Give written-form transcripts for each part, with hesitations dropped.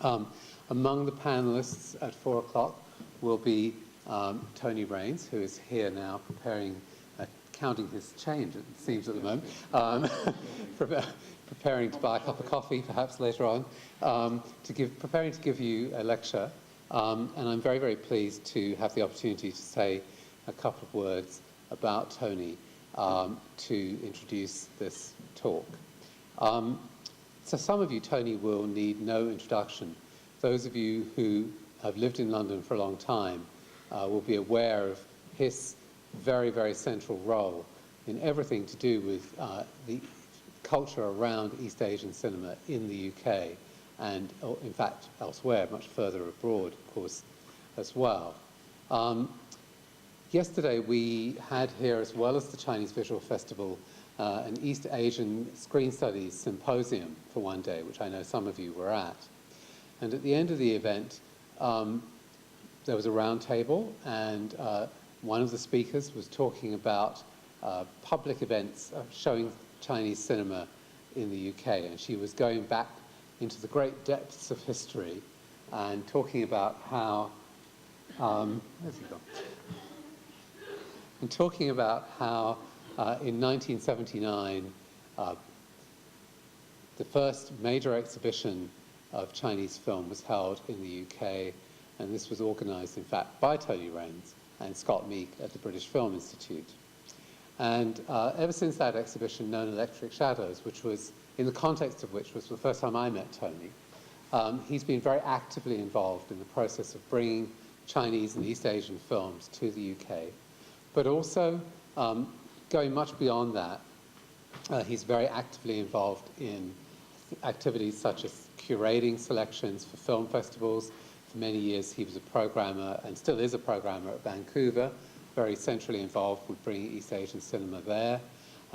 Among the panelists at 4 o'clock will be Tony Rayns, who is here now counting his change, it seems at the moment, preparing to buy a cup of coffee perhaps later on, preparing to give you a lecture. And I'm very, very pleased to have the opportunity to say a couple of words about Tony to introduce this talk. So some of you, Tony will need no introduction. Those of you who have lived in London for a long time will be aware of his very, very central role in everything to do with the culture around East Asian cinema in the UK and, in fact, elsewhere, much further abroad, of course, as well. Yesterday, we had here, as well as the Chinese Visual Festival, an East Asian Screen Studies Symposium for one day, which I know some of you were at. And at the end of the event, there was a round table, and one of the speakers was talking about public events showing Chinese cinema in the UK, and she was going back into the great depths of history and talking about how where's he gone? And talking about how in 1979 the first major exhibition of Chinese film was held in the UK, and this was organised, in fact, by Tony Rayns and Scott Meek at the British Film Institute. And ever since that exhibition, known Electric Shadows, which was, in the context of which was the first time I met Tony, he's been very actively involved in the process of bringing Chinese and East Asian films to the UK, but also going much beyond that. He's very actively involved in activities such as curating selections for film festivals. For many years, he was a programmer and still is a programmer at Vancouver, very centrally involved with bringing East Asian cinema there.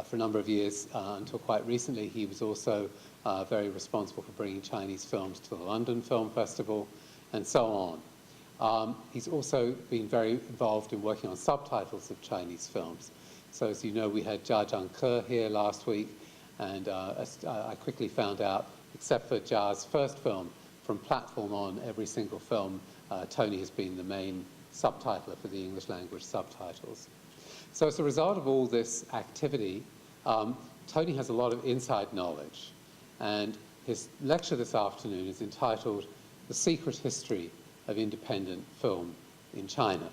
For a number of years, until quite recently, he was also very responsible for bringing Chinese films to the London Film Festival, and so on. He's also been very involved in working on subtitles of Chinese films. So as you know, we had Jia Zhangke here last week, and I quickly found out, except for Jia's first film, from Platform On, every single film, Tony has been the main subtitler for the English language subtitles. So as a result of all this activity, Tony has a lot of inside knowledge, and his lecture this afternoon is entitled The Secret History of Independent Film in China.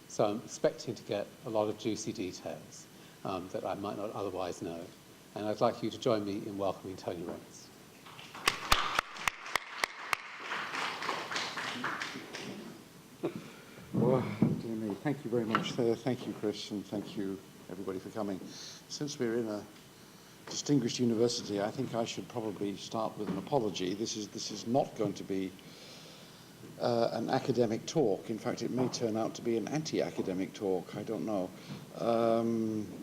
So I'm expecting to get a lot of juicy details that I might not otherwise know. And I'd like you to join me in welcoming Tony Rayns. Well, dear me, thank you very much. Thank you, Chris, and thank you, everybody, for coming. Since we're in a distinguished university, I think I should probably start with an apology. This is not going to be an academic talk. In fact, it may turn out to be an anti-academic talk. I don't know.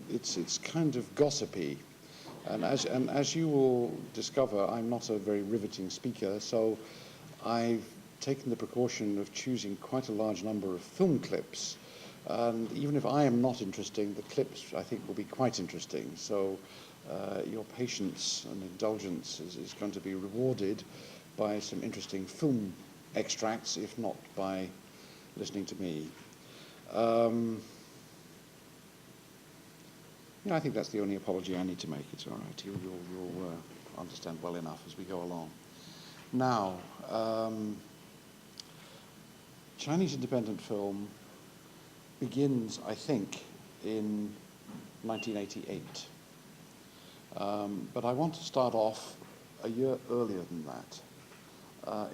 It's kind of gossipy, and as you will discover, I'm not a very riveting speaker, so I've taken the precaution of choosing quite a large number of film clips, and even if I am not interesting, the clips I think will be quite interesting. So your patience and indulgence is going to be rewarded by some interesting film extracts, if not by listening to me. Yeah, I think that's the only apology I need to make. It's all right. You'll understand well enough as we go along. Now, Chinese independent film begins, I think, in 1988. But I want to start off a year earlier than that.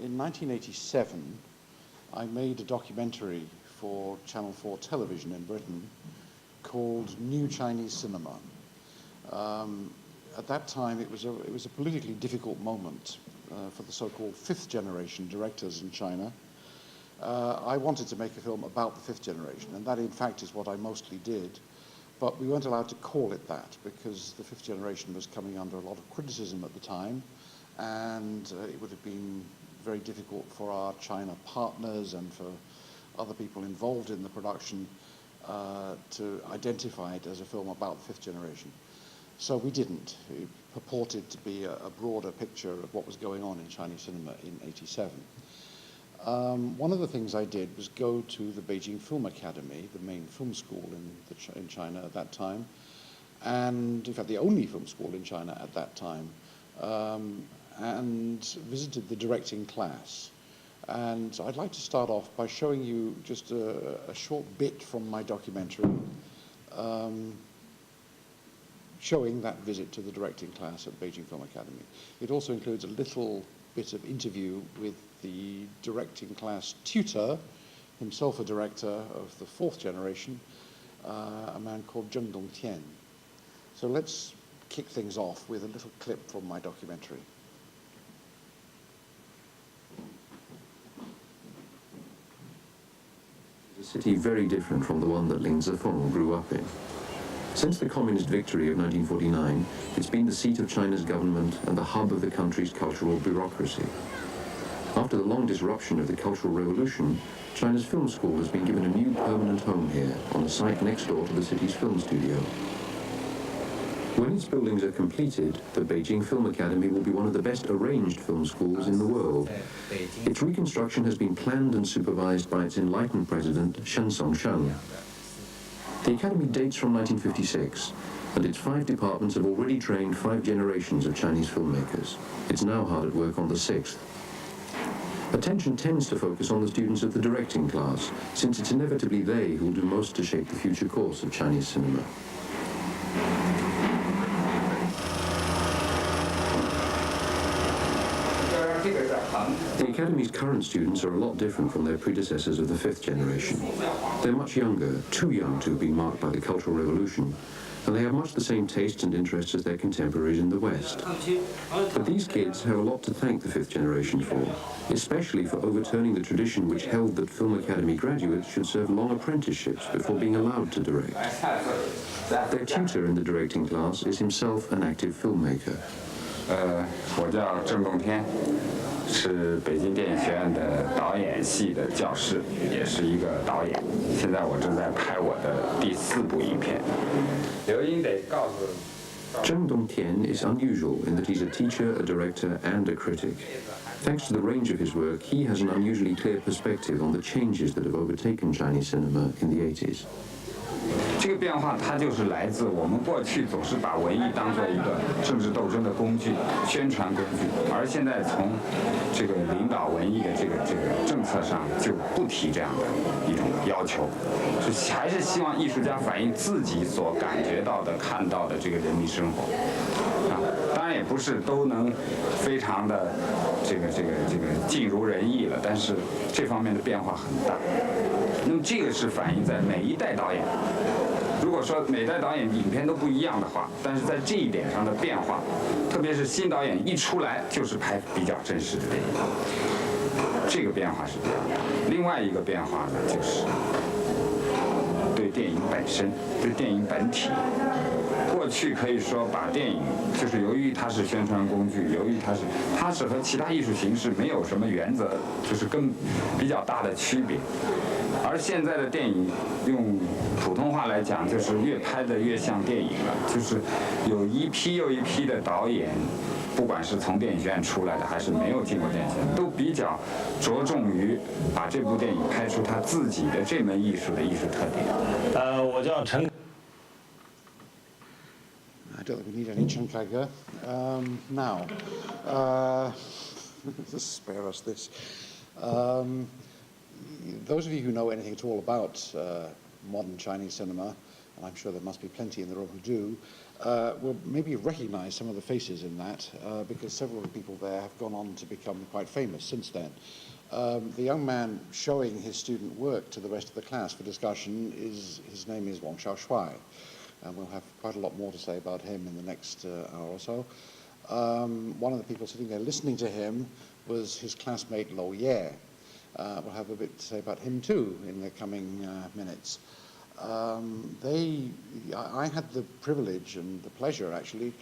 In 1987, I made a documentary for Channel 4 television in Britain called New Chinese Cinema. At that time, it was a politically difficult moment for the so-called fifth generation directors in China. I wanted to make a film about the fifth generation, and that in fact is what I mostly did, but we weren't allowed to call it that because the fifth generation was coming under a lot of criticism at the time, and it would have been very difficult for our China partners and for other people involved in the production to identify it as a film about the fifth generation. So we didn't. It purported to be a broader picture of what was going on in Chinese cinema in '87. One of the things I did was go to the Beijing Film Academy, the main film school in China at that time, and in fact the only film school in China at that time, and visited the directing class. And I'd like to start off by showing you just a short bit from my documentary, showing that visit to the directing class at Beijing Film Academy. It also includes a little bit of interview with the directing class tutor, himself a director of the 4th generation, a man called Zheng Dongtian. So let's kick things off with a little clip from my documentary. A city very different from the one that Lin Zefeng grew up in. Since the communist victory of 1949, it's been the seat of China's government and the hub of the country's cultural bureaucracy. After the long disruption of the Cultural Revolution, China's film school has been given a new permanent home here, on a site next door to the city's film studio. When its buildings are completed, the Beijing Film Academy will be one of the best arranged film schools in the world. Its reconstruction has been planned and supervised by its enlightened president, Shen Songsheng. The academy dates from 1956, and its 5 departments have already trained 5 generations of Chinese filmmakers. It's now hard at work on the 6th. Attention tends to focus on the students of the directing class, since it's inevitably they who will do most to shape the future course of Chinese cinema. The Academy's current students are a lot different from their predecessors of the 5th generation. They're much younger, too young to have been marked by the Cultural Revolution, and they have much the same tastes and interests as their contemporaries in the West. But these kids have a lot to thank the 5th generation for, especially for overturning the tradition which held that Film Academy graduates should serve long apprenticeships before being allowed to direct. Their tutor in the directing class is himself an active filmmaker. 我叫郑洞天，是北京电影学院的导演系的教师，也是一个导演。现在我正在拍我的第4部影片。刘英得告诉。 Zheng Dongtian is unusual in that he's a teacher, a director, and a critic. Thanks to the range of his work, he has an unusually clear perspective on the changes that have overtaken Chinese cinema in the 80s. 这个变化，它就是来自我们过去总是把文艺当做一个政治斗争的工具、宣传工具，而现在从这个领导文艺的这个政策上就不提这样的一种要求，还是希望艺术家反映自己所感觉到的、看到的这个人民生活。啊，当然也不是都能非常的这个尽如人意了，但是这方面的变化很大。那么这个是反映在每一代导演。 如果说每代导演影片都不一样的话，但是在这一点上的变化，特别是新导演一出来就是拍比较真实的电影，这个变化是比较大。另外一个变化呢，就是对电影本身、对电影本体。过去可以说把电影，就是由于它是宣传工具，由于它是和其他艺术形式没有什么原则，就是跟比较大的区别。 而现在的电影，用普通话来讲，就是越拍的越像电影了。就是有一批又一批的导演，不管是从电影学院出来的，还是没有进过电影学院，都比较着重于把这部电影拍出他自己的这门艺术的艺术特点。我叫陈。 I don't think we need any Chinkaiger. Now, just spare us this. Those of you who know anything at all about modern Chinese cinema, and I'm sure there must be plenty in the room who do, will maybe recognize some of the faces in that, because several of the people there have gone on to become quite famous since then. The young man showing his student work to the rest of the class for discussion his name is Wang Xiaoshuai, and we'll have quite a lot more to say about him in the next hour or so. One of the people sitting there listening to him was his classmate Lo Ye. We'll have a bit to say about him too in the coming minutes. I had the privilege and the pleasure actually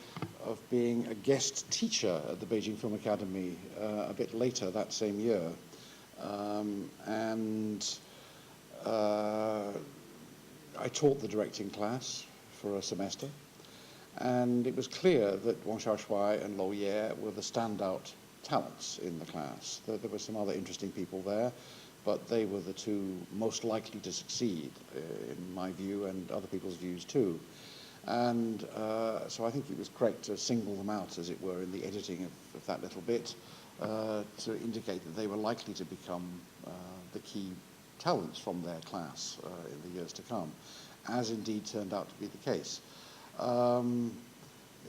of being a guest teacher at the Beijing Film Academy a bit later that same year. I taught the directing class for a semester, and it was clear that Wang Xiaoshuai and Lo Ye were the standout talents in the class. There were some other interesting people there, but they were the two most likely to succeed, in my view, and other people's views too. And so I think it was correct to single them out, as it were, in the editing of that little bit, to indicate that they were likely to become the key talents from their class in the years to come, as indeed turned out to be the case.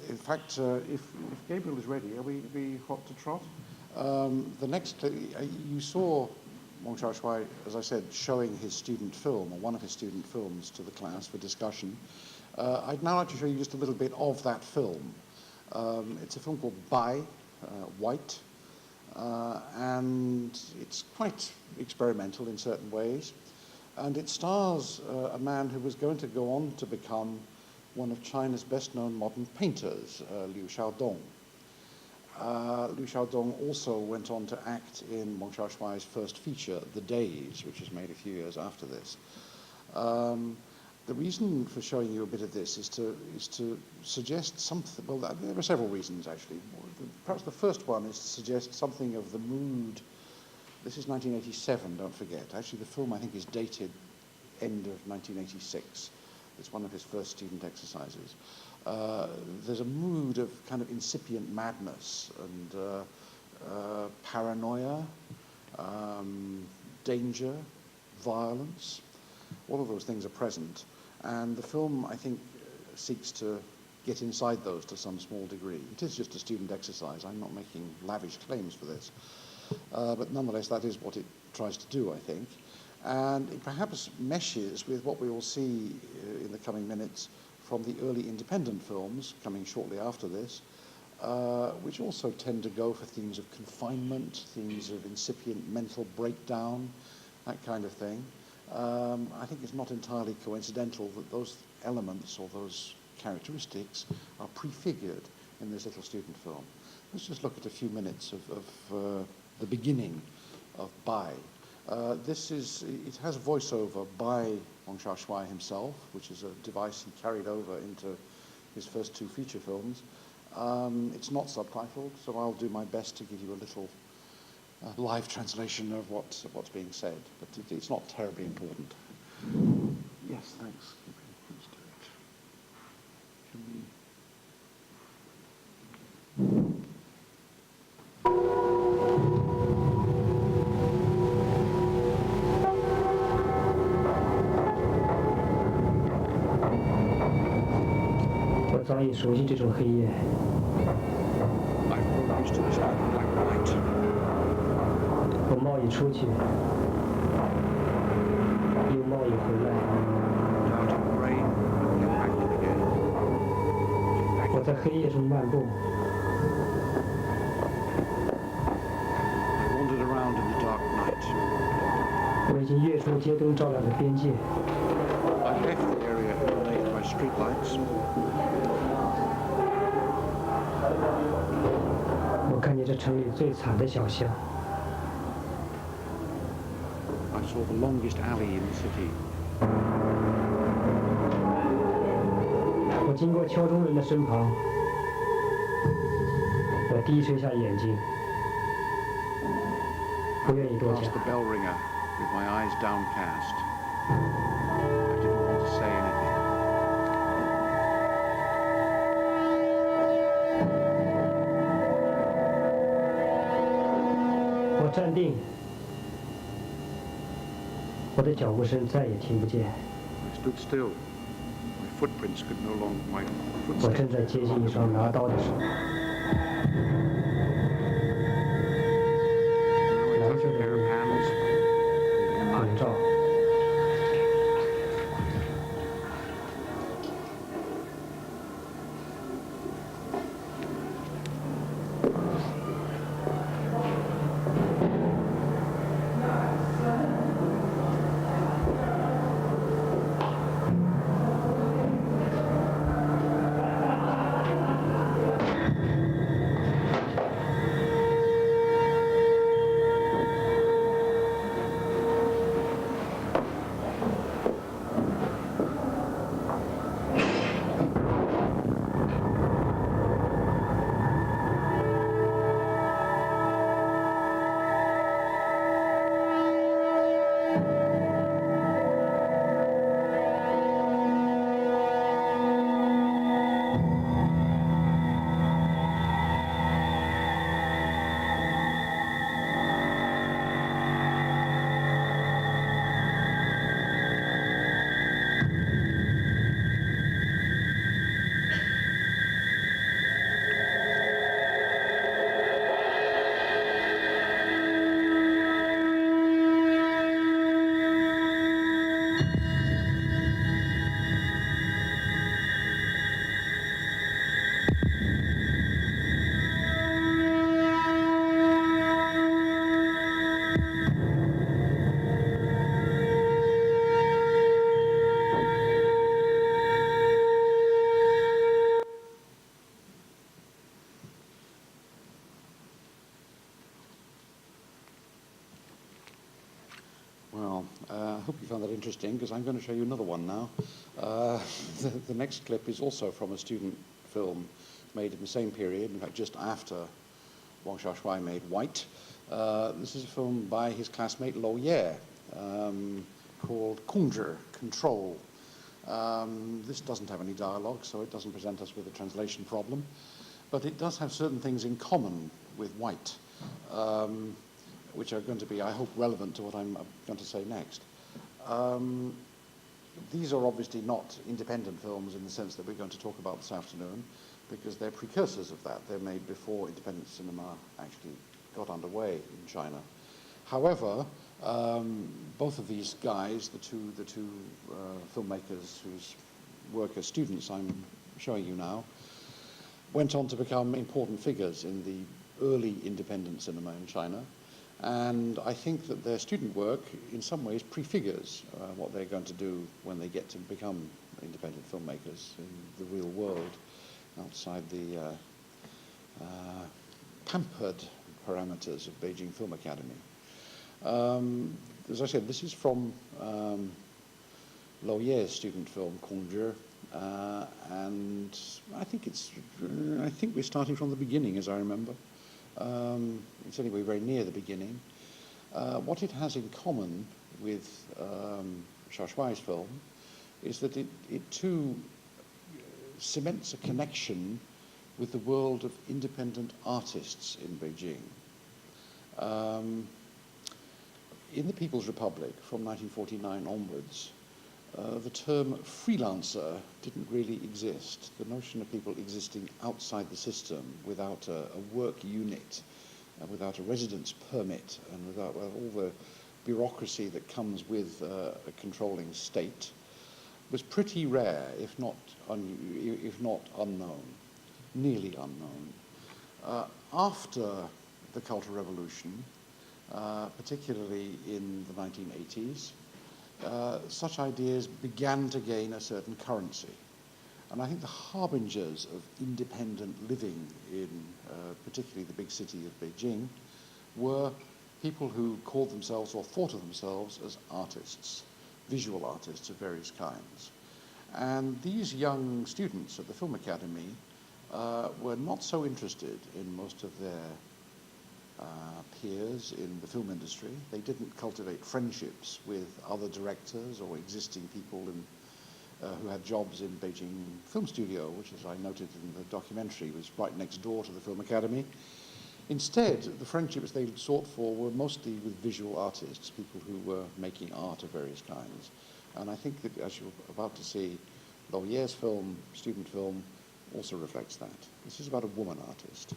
In fact, if Gabriel is ready, are we hot to trot? The next, you saw Wang Xiaoshui, as I said, showing his student film, or one of his student films, to the class for discussion. I'd now like to show you just a little bit of that film. It's a film called Bai, White, and it's quite experimental in certain ways. And it stars a man who was going to go on to become one of China's best-known modern painters, Liu Xiaodong. Liu Xiaodong also went on to act in Wang Xiaoshui's first feature, The Days, which was made a few years after this. The reason for showing you a bit of this is to suggest something. Well, there are several reasons, actually. Perhaps the first one is to suggest something of the mood. This is 1987, don't forget. Actually, the film, I think, is dated end of 1986. It's one of his first student exercises. There's a mood of kind of incipient madness and paranoia, danger, violence. All of those things are present. And the film, I think, seeks to get inside those to some small degree. It is just a student exercise. I'm not making lavish claims for this. But nonetheless, that is what it tries to do, I think. And it perhaps meshes with what we will see in the coming minutes from the early independent films coming shortly after this, which also tend to go for themes of confinement, themes of incipient mental breakdown, that kind of thing. I think it's not entirely coincidental that those elements or those characteristics are prefigured in this little student film. Let's just look at a few minutes of the beginning of Bai. It has voiceover by Wang Xiaoshui himself, which is a device he carried over into his first two feature films. It's not subtitled, so I'll do my best to give you a little live translation of what's being said, but it's not terribly important. Yes, thanks. Let's do it. Can we... 我早已熟悉这种黑夜。 I've grown used to this black light. 我贸易出去，又贸易回来。 Out in the rain, and get back in again. 我在黑夜中漫步， I wandered around in the dark night. 我已经越出街灯照亮的边界。 I left the area illuminated by streetlights. 我看见这城里最惨的小巷。 I saw the longest alley in the city. 我经过敲钟人的身旁，我低垂下眼睛，不愿意多讲 Past。the bell ringer with my eyes downcast. I didn't want to say anything. 我站定，我的脚步声再也听不见。 I stood still. My footprints could no longer. My 我正 footsteps. 在接近一双拿刀的手， Now I touch a pair of hands and a 笼 knife. 罩。Well, I hope you found that interesting, because I'm going to show you another one now. The next clip is also from a student film made in the same period, in fact just after Wang Xiaoshui made White. This is a film by his classmate Lo Ye, called Conger Control. This doesn't have any dialogue, so it doesn't present us with a translation problem, but it does have certain things in common with White, which are going to be, I hope, relevant to what I'm going to say next. These are obviously not independent films in the sense that we're going to talk about this afternoon, because they're precursors of that. They're made before independent cinema actually got underway in China. However, both of these guys, the two filmmakers whose work as students I'm showing you now, went on to become important figures in the early independent cinema in China. And I think that their student work, in some ways, prefigures what they're going to do when they get to become independent filmmakers in the real world, outside the pampered parameters of Beijing Film Academy. As I said, this is from Lo Ye's student film, Conger, and I think we're starting from the beginning, as I remember. It's anyway very near the beginning. What it has in common with Xiaoshui's film is that it too cements a connection with the world of independent artists in Beijing. In the People's Republic, from 1949 onwards, the term freelancer didn't really exist. The notion of people existing outside the system without a work unit, without a residence permit, and without all the bureaucracy that comes with a controlling state was pretty rare, if not unknown, nearly unknown. After the Cultural Revolution, particularly in the 1980s, such ideas began to gain a certain currency. And I think the harbingers of independent living in particularly the big city of Beijing were people who called themselves or thought of themselves as artists, visual artists of various kinds. And these young students at the Film Academy were not so interested in most of their peers in the film industry. They didn't cultivate friendships with other directors or existing people who had jobs in Beijing Film Studio, which, as I noted in the documentary, was right next door to the Film Academy. Instead, the friendships they sought for were mostly with visual artists, people who were making art of various kinds. And I think that, as you're about to see, Lo Ye's film, student film, also reflects that. This is about a woman artist.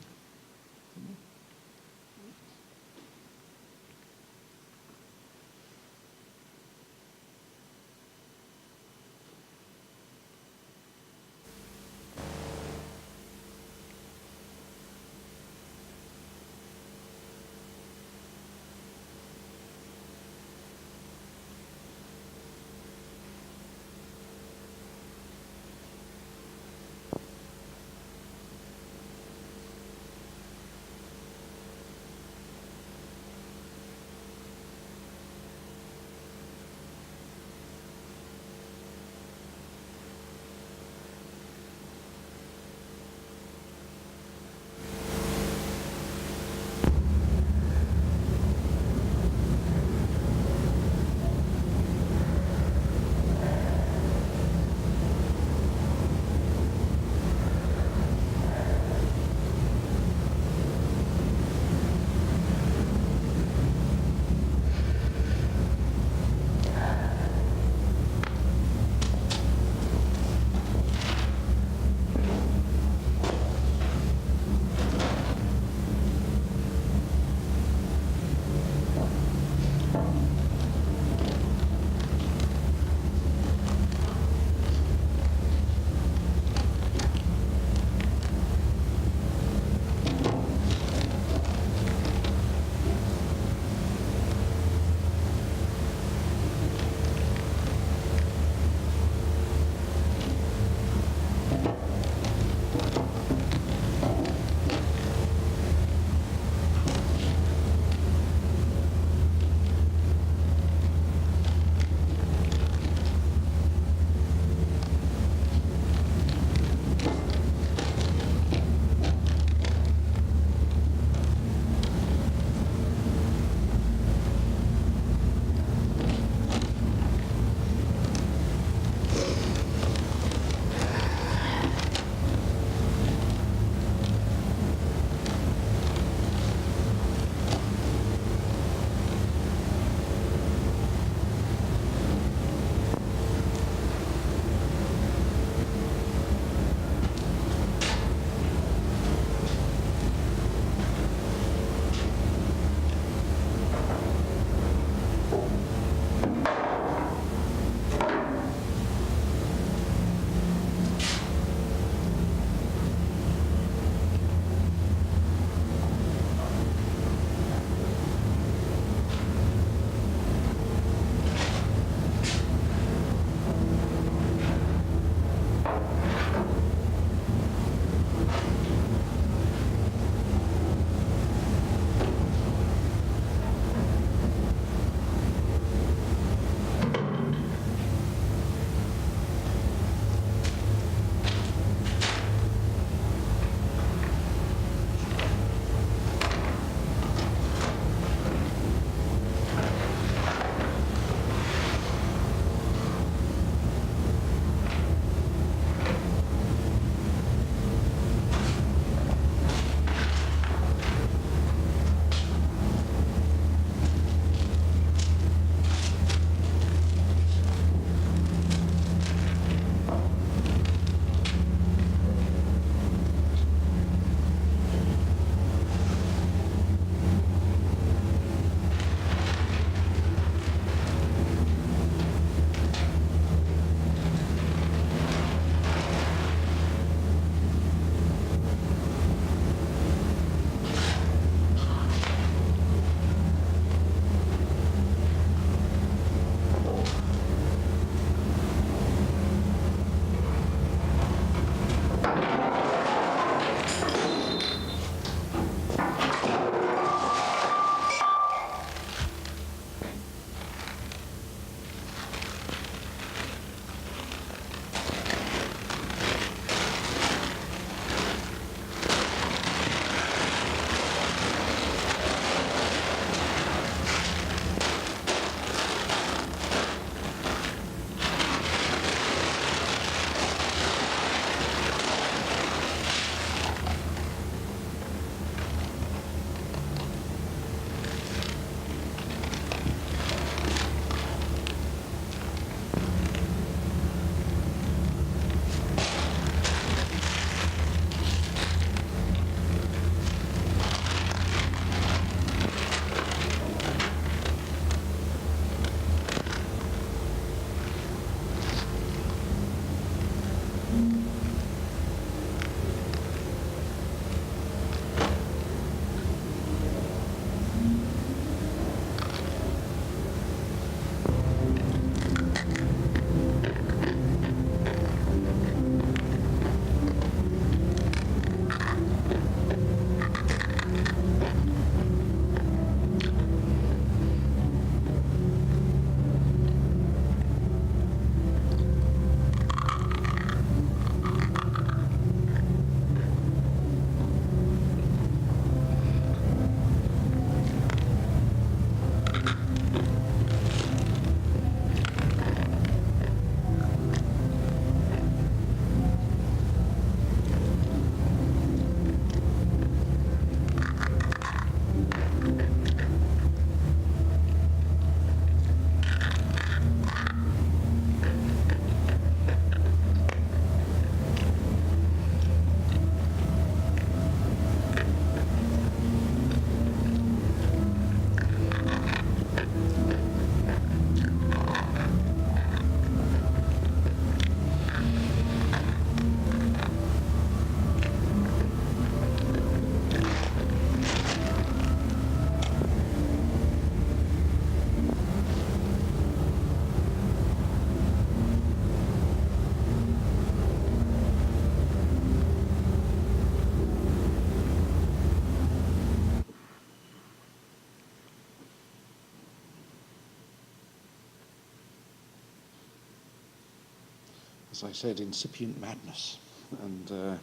as I said, incipient madness, and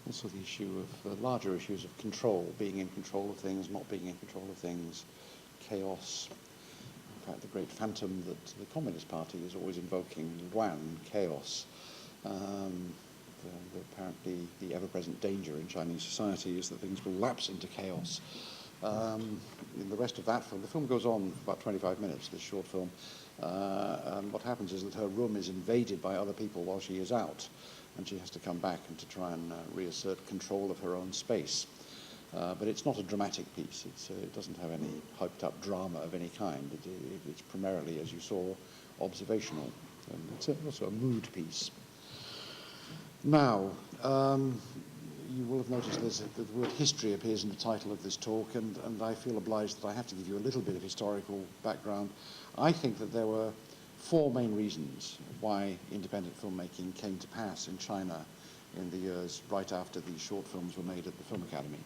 also the issue of larger issues of control, being in control of things, not being in control of things, chaos. In fact, the great phantom that the Communist Party is always invoking, Yuan, chaos. Apparently the ever-present danger in Chinese society is that things will lapse into chaos. In the rest of that film, the film goes on for about 25 minutes, this short film, and what happens is that her room is invaded by other people while she is out, and she has to come back and to try and reassert control of her own space. But it's not a dramatic piece. It doesn't have any hyped-up drama of any kind. It's primarily, as you saw, observational, and it's also a mood piece. Now, you will have noticed the word history appears in the title of this talk, and I feel obliged that I have to give you a little bit of historical background. I think that there were four main reasons why independent filmmaking came to pass in China in the years right after these short films were made at the Film Academy.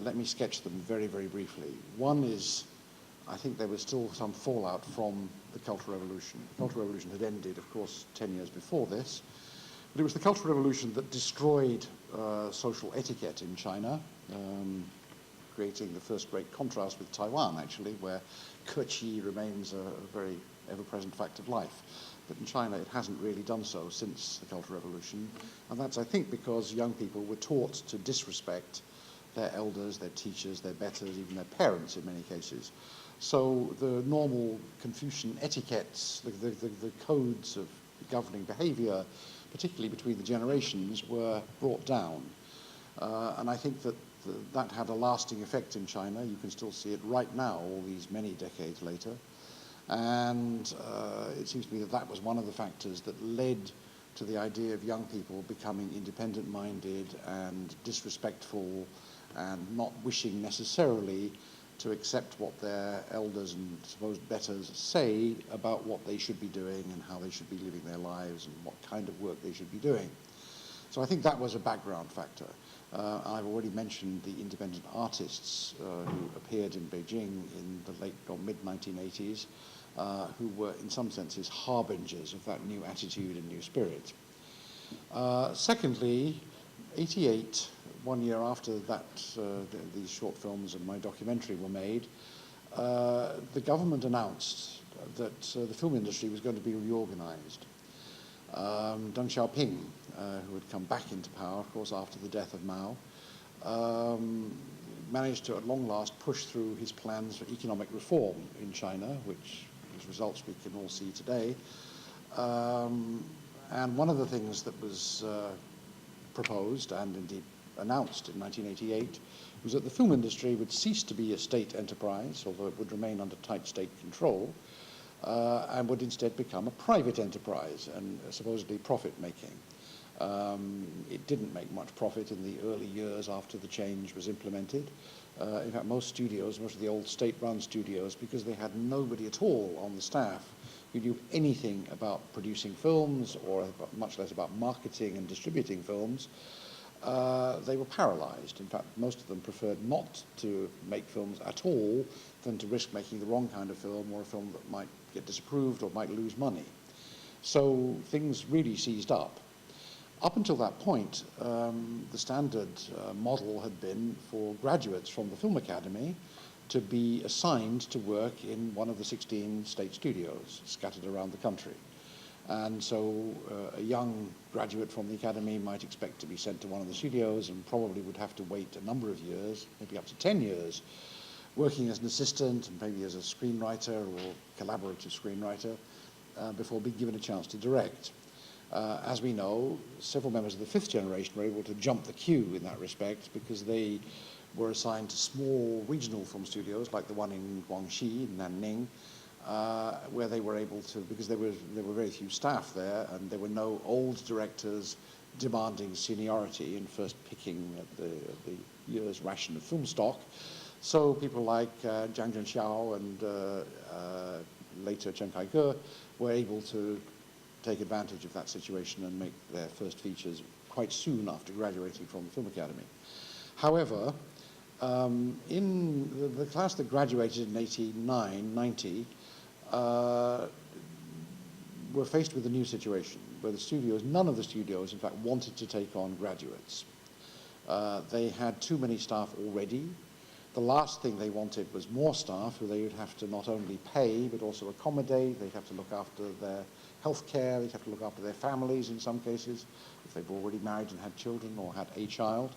Let me sketch them very, very briefly. One is, I think there was still some fallout from the Cultural Revolution. The Cultural Revolution had ended, of course, 10 years before this, but it was the Cultural Revolution that destroyed social etiquette in China, creating the first great contrast with Taiwan, actually, where keqi remains a very ever-present fact of life. But in China, it hasn't really done so since the Cultural Revolution, and that's, I think, because young people were taught to disrespect their elders, their teachers, their betters, even their parents in many cases. So the normal Confucian etiquettes, the codes of governing behavior, particularly between the generations, were brought down. And I think that that had a lasting effect in China. You can still see it right now, all these many decades later. And it seems to me that that was one of the factors that led to the idea of young people becoming independent-minded and disrespectful and not wishing necessarily to accept what their elders and supposed betters say about what they should be doing and how they should be living their lives and what kind of work they should be doing. So I think that was a background factor. I've already mentioned the independent artists who appeared in Beijing in the late or mid-1980s, who were in some senses harbingers of that new attitude and new spirit. Secondly, 88, 1 year after that, these short films and my documentary were made, the government announced that the film industry was going to be reorganized. Deng Xiaoping, who had come back into power, of course, after the death of Mao, managed to, at long last, push through his plans for economic reform in China, which whose results we can all see today. And one of the things that was proposed and indeed announced in 1988 was that the film industry would cease to be a state enterprise, although it would remain under tight state control, and would instead become a private enterprise and supposedly profit-making. It didn't make much profit in the early years after the change was implemented. In fact, most studios, most of the old state-run studios, because they had nobody at all on the staff who knew anything about producing films or much less about marketing and distributing films, they were paralyzed. In fact, most of them preferred not to make films at all than to risk making the wrong kind of film or a film that might get disapproved or might lose money. So things really seized up. Up until that point, the standard model had been for graduates from the Film Academy to be assigned to work in one of the 16 state studios scattered around the country. And so a young graduate from the academy might expect to be sent to one of the studios and probably would have to wait a number of years, maybe up to 10 years, working as an assistant and maybe as a screenwriter or collaborative screenwriter before being given a chance to direct. As we know, several members of the fifth generation were able to jump the queue in that respect because they were assigned to small regional film studios like the one in Guangxi, in Nanning, where they were able to, because there were very few staff there and there were no old directors demanding seniority and first picking at the year's ration of film stock. So people like Zhang Zhenxiao and later Chen Kaige were able to take advantage of that situation and make their first features quite soon after graduating from the Film Academy. However, in the class that graduated in 89, 90, were faced with a new situation where the studios, none of the studios, in fact, wanted to take on graduates. They had too many staff already. The last thing they wanted was more staff who they would have to not only pay but also accommodate. They'd have to look after their health care. They'd have to look after their families in some cases, if they've already married and had children or had a child.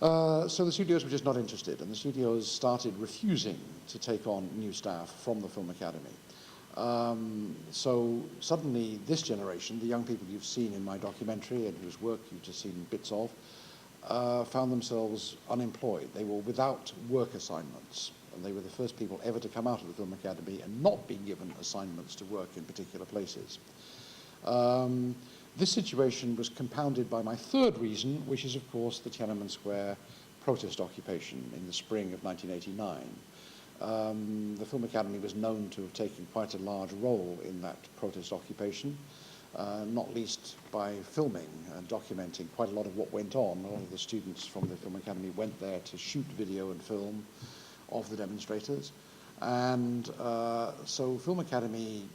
So the studios were just not interested, and the studios started refusing to take on new staff from the Film Academy. So suddenly this generation, the young people you've seen in my documentary and whose work you've just seen bits of, found themselves unemployed. They were without work assignments, and they were the first people ever to come out of the Film Academy and not being given assignments to work in particular places. This situation was compounded by my third reason, which is, of course, the Tiananmen Square protest occupation in the spring of 1989. The Film Academy was known to have taken quite a large role in that protest occupation, not least by filming and documenting quite a lot of what went on. A lot of the students from the Film Academy went there to shoot video and film of the demonstrators. And so Film Academy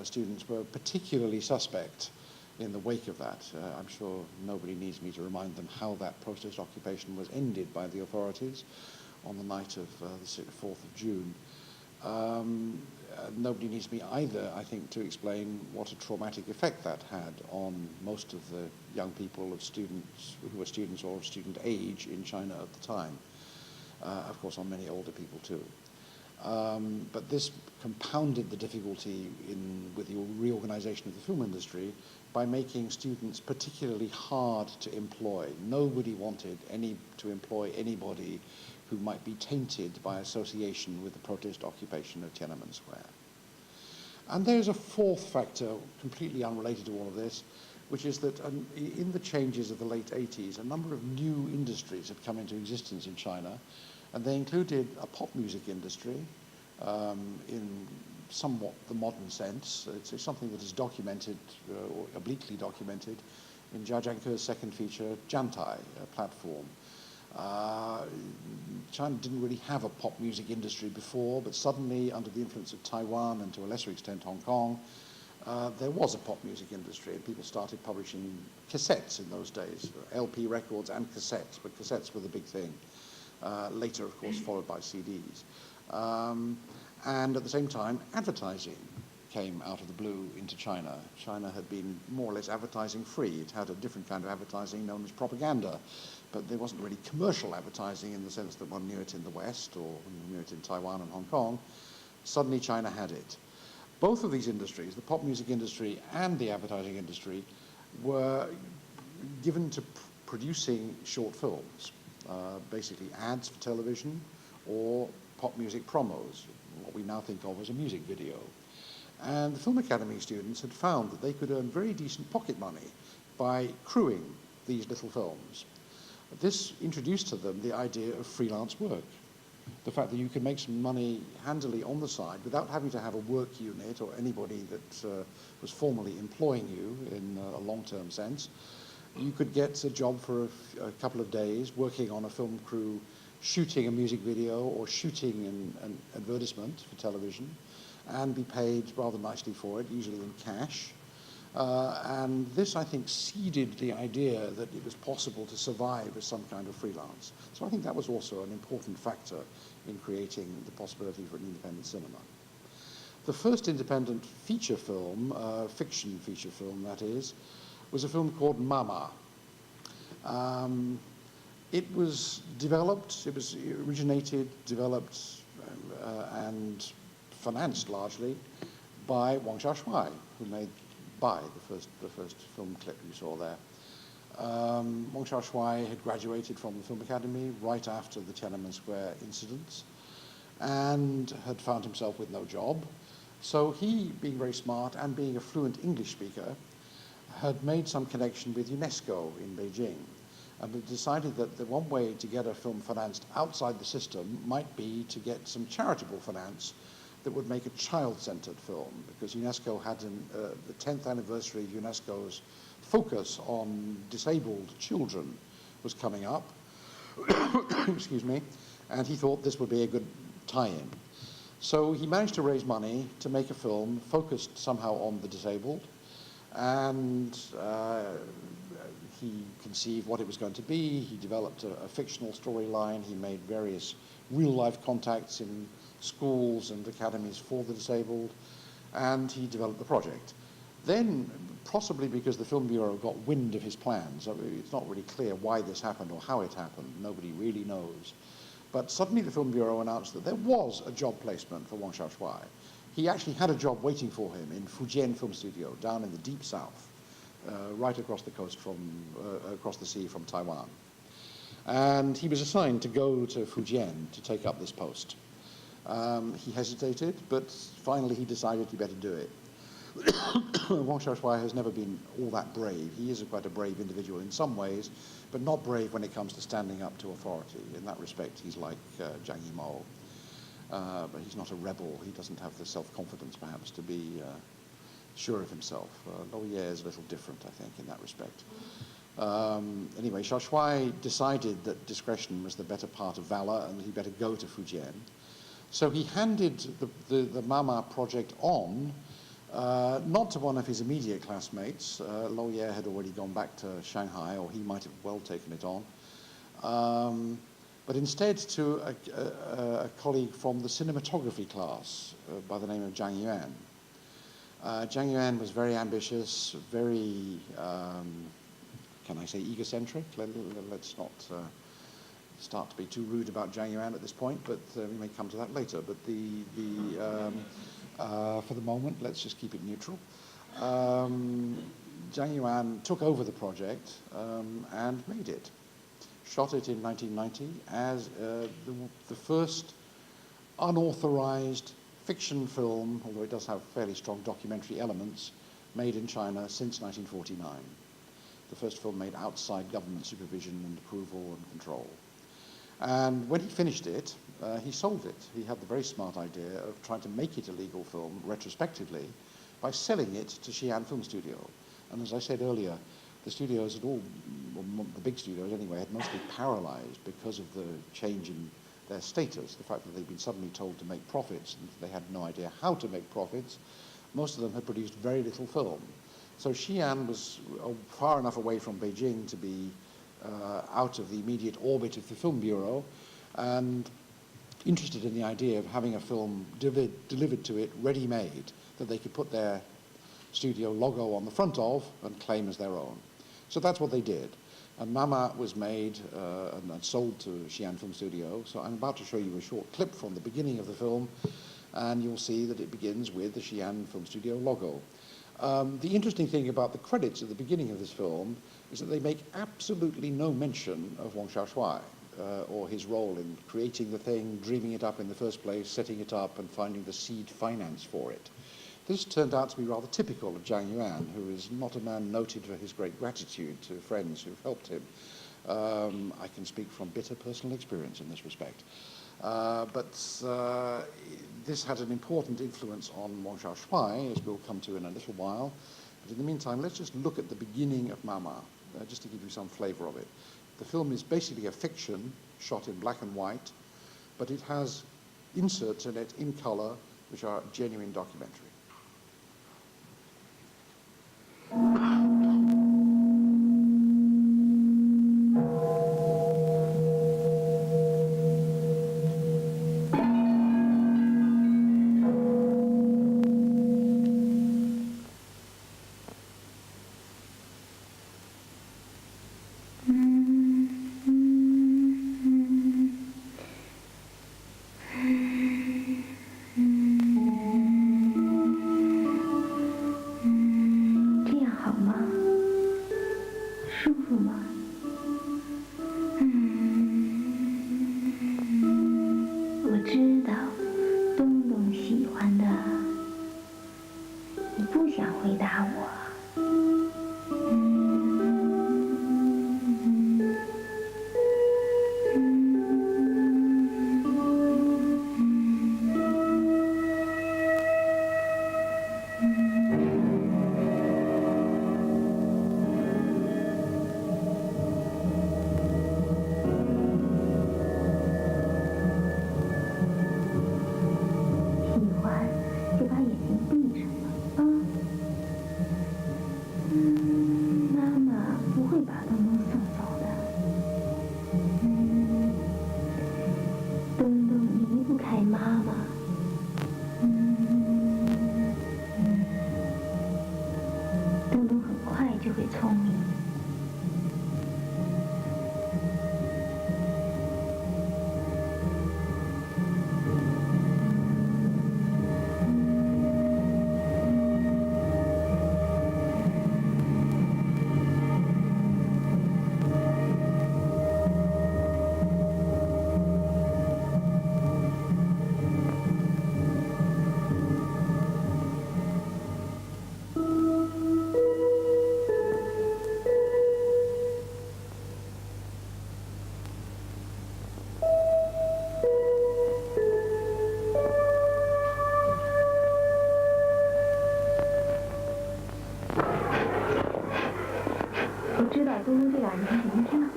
students were particularly suspect in the wake of that. I'm sure nobody needs me to remind them how that protest occupation was ended by the authorities on the night of the 4th of June. Nobody needs me either, I think, to explain what a traumatic effect that had on most of the young people of students who were students or of student age in China at the time. Of course, on many older people too. But this compounded the difficulty with the reorganization of the film industry by making students particularly hard to employ. Nobody wanted to employ anybody who might be tainted by association with the protest occupation of Tiananmen Square. And there's a fourth factor, completely unrelated to all of this, which is that in the changes of the late 80s, a number of new industries had come into existence in China, and they included a pop music industry in somewhat the modern sense. It's something that is documented, or obliquely documented, in Jia Zhangke's second feature, Jantai, a platform. China didn't really have a pop music industry before, but suddenly, under the influence of Taiwan and to a lesser extent Hong Kong, there was a pop music industry, and people started publishing cassettes in those days, LP records and cassettes, but cassettes were the big thing. Later, of course, followed by CDs. And at the same time, advertising came out of the blue into China. China had been more or less advertising free. It had a different kind of advertising known as propaganda, but there wasn't really commercial advertising in the sense that one knew it in the West or one knew it in Taiwan and Hong Kong. Suddenly China had it. Both of these industries, the pop music industry and the advertising industry, were given to producing short films, basically ads for television or pop music promos, what we now think of as a music video. And the Film Academy students had found that they could earn very decent pocket money by crewing these little films. This introduced to them the idea of freelance work, the fact that you could make some money handily on the side without having to have a work unit or anybody that was formally employing you in a long-term sense. You could get a job for a couple of days working on a film crew, shooting a music video or shooting an advertisement for television, and be paid rather nicely for it, usually in cash. And this, I think, seeded the idea that it was possible to survive as some kind of freelance. So I think that was also an important factor in creating the possibility for an independent cinema. The first independent feature film, fiction feature film that is, was a film called Mama. It was developed, it was originated, developed, and financed largely by Wang Xiaoshuai, who made Bai, the first film clip you saw there. Wang Xiaoshuai had graduated from the Film Academy right after the Tiananmen Square incidents and had found himself with no job. So he, being very smart and being a fluent English speaker, had made some connection with UNESCO in Beijing, and had decided that the one way to get a film financed outside the system might be to get some charitable finance that would make a child-centered film, because UNESCO had the 10th anniversary of UNESCO's focus on disabled children was coming up, excuse me, and he thought this would be a good tie-in. So he managed to raise money to make a film focused somehow on the disabled, and he conceived what it was going to be. He developed a fictional storyline. He made various real-life contacts in schools and academies for the disabled, and he developed the project. Then, possibly because the Film Bureau got wind of his plans, it's not really clear why this happened or how it happened. Nobody really knows. But suddenly the Film Bureau announced that there was a job placement for Wang Xiaoshuai. He actually had a job waiting for him in Fujian Film Studio, down in the deep south, right across the coast from, across the sea from Taiwan. And he was assigned to go to Fujian to take up this post. He hesitated, but finally he decided he better do it. Wang Xiaoshuai has never been all that brave. He is quite a brave individual in some ways, but not brave when it comes to standing up to authority. In that respect, he's like Zhang Yimou. But he's not a rebel. He doesn't have the self-confidence, perhaps, to be sure of himself. Lo Ye is a little different, I think, in that respect. Anyway, Xiaoshuai decided that discretion was the better part of valor and he better go to Fujian. So he handed the Mama project on, not to one of his immediate classmates. Lo Ye had already gone back to Shanghai, or he might have well taken it on, but instead to a colleague from the cinematography class by the name of Zhang Yuan. Zhang Yuan was very ambitious, very, can I say egocentric? Let's not start to be too rude about Zhang Yuan at this point, but we may come to that later. But for the moment, let's just keep it neutral. Zhang Yuan took over the project and made it. Shot it in 1990 as the first unauthorized fiction film, although it does have fairly strong documentary elements, made in China since 1949. The first film made outside government supervision and approval and control. And when he finished it, he sold it. He had the very smart idea of trying to make it a legal film retrospectively by selling it to Xi'an Film Studio. And as I said earlier, the studios had all, well, the big studios anyway, had mostly paralyzed because of the change in their status, the fact that they'd been suddenly told to make profits and they had no idea how to make profits. Most of them had produced very little film. So Xi'an was far enough away from Beijing to be out of the immediate orbit of the Film Bureau, and interested in the idea of having a film delivered to it ready-made that they could put their studio logo on the front of and claim as their own. So that's what they did. And Mama was made and sold to Xi'an Film Studio. So I'm about to show you a short clip from the beginning of the film, and you'll see that it begins with the Xi'an Film Studio logo. The interesting thing about the credits at the beginning of this film is that they make absolutely no mention of Wang Xiaoshuai or his role in creating the thing, dreaming it up in the first place, setting it up, and finding the seed finance for it. This turned out to be rather typical of Zhang Yuan, who is not a man noted for his great gratitude to friends who've helped him. I can speak from bitter personal experience in this respect. But this had an important influence on Wang Xiaoshuai, as we'll come to in a little while. But in the meantime, let's just look at the beginning of Mama, just to give you some flavor of it. The film is basically a fiction shot in black and white, but it has inserts in it in color, which are genuine documentary.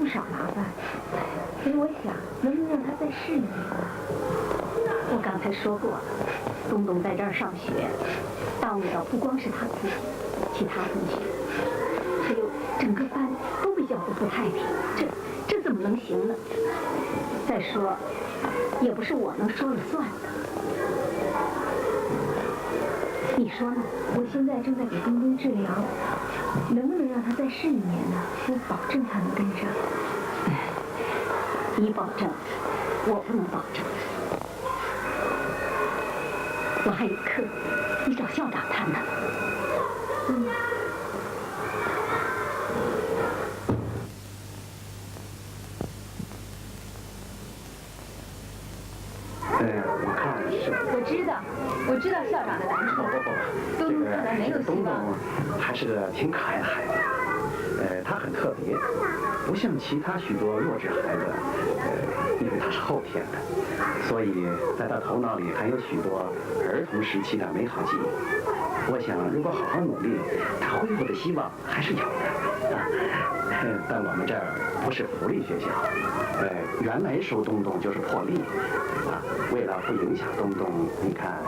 少麻烦，所以我想能不能让他再试一年。我刚才说过了，东东在这儿上学，耽误到不光是他自己，其他同学，还有整个班都比较不太平，这怎么能行呢？再说，也不是我能说了算的。你说呢？我现在正在给东东治疗，能不能让他再试一年呢？我保证他能跟上。你保证，我不能保证。我还有课，你找校长谈谈。我看是。我知道校长的难处。不，东东看来没有希望。东东还是个挺可爱的孩子，他很特别，不像其他许多弱智孩子，因为他是后天的，所以在他头脑里还有许多儿童时期的美好记忆。我想，如果好好努力，他恢复的希望还是有的啊。但我们这儿不是福利学校，原来收东东就是破例啊。为了不影响东东，你看，